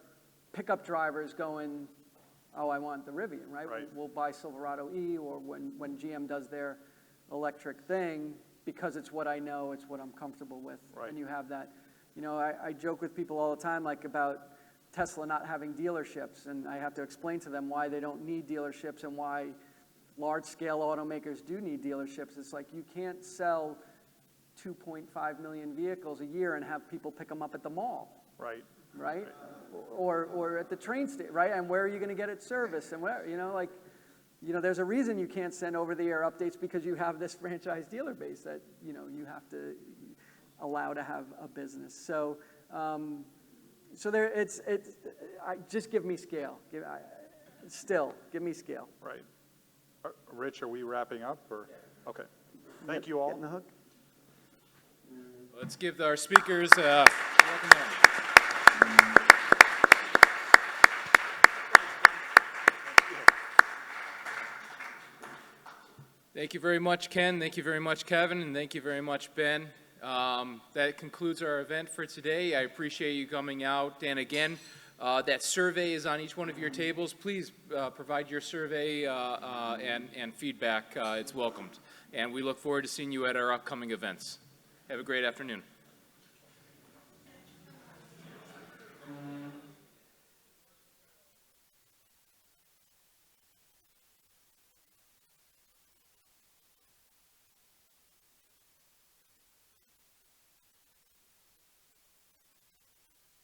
Speaker 3: pickup drivers going, oh, I want the Rivian, right?
Speaker 4: Right.
Speaker 3: We'll buy Silverado E, or when GM does their electric thing, because it's what I know, it's what I'm comfortable with.
Speaker 4: Right.
Speaker 3: And you have that. I joke with people all the time, like about Tesla not having dealerships, and I have to explain to them why they don't need dealerships and why large-scale automakers do need dealerships. It's like you can't sell 2.5 million vehicles a year and have people pick them up at the mall,
Speaker 4: Right.
Speaker 3: right? Or at the train station, right? And where are you going to get it serviced? And where, there's a reason you can't send over-the-air updates because you have this franchise dealer base that, you have to allow to have a business. So, just give me scale. Give me scale.
Speaker 4: Right. Rich, are we wrapping up, or? Okay. Thank you all.
Speaker 3: Getting the hook?
Speaker 1: Let's give our speakers a welcome round. Thank you very much, Ken. Thank you very much, Kevin. And thank you very much, Ben. That concludes our event for today. I appreciate you coming out. And again, that survey is on each one of your tables. Please provide your survey and feedback. It's welcomed. And we look forward to seeing you at our upcoming events. Have a great afternoon.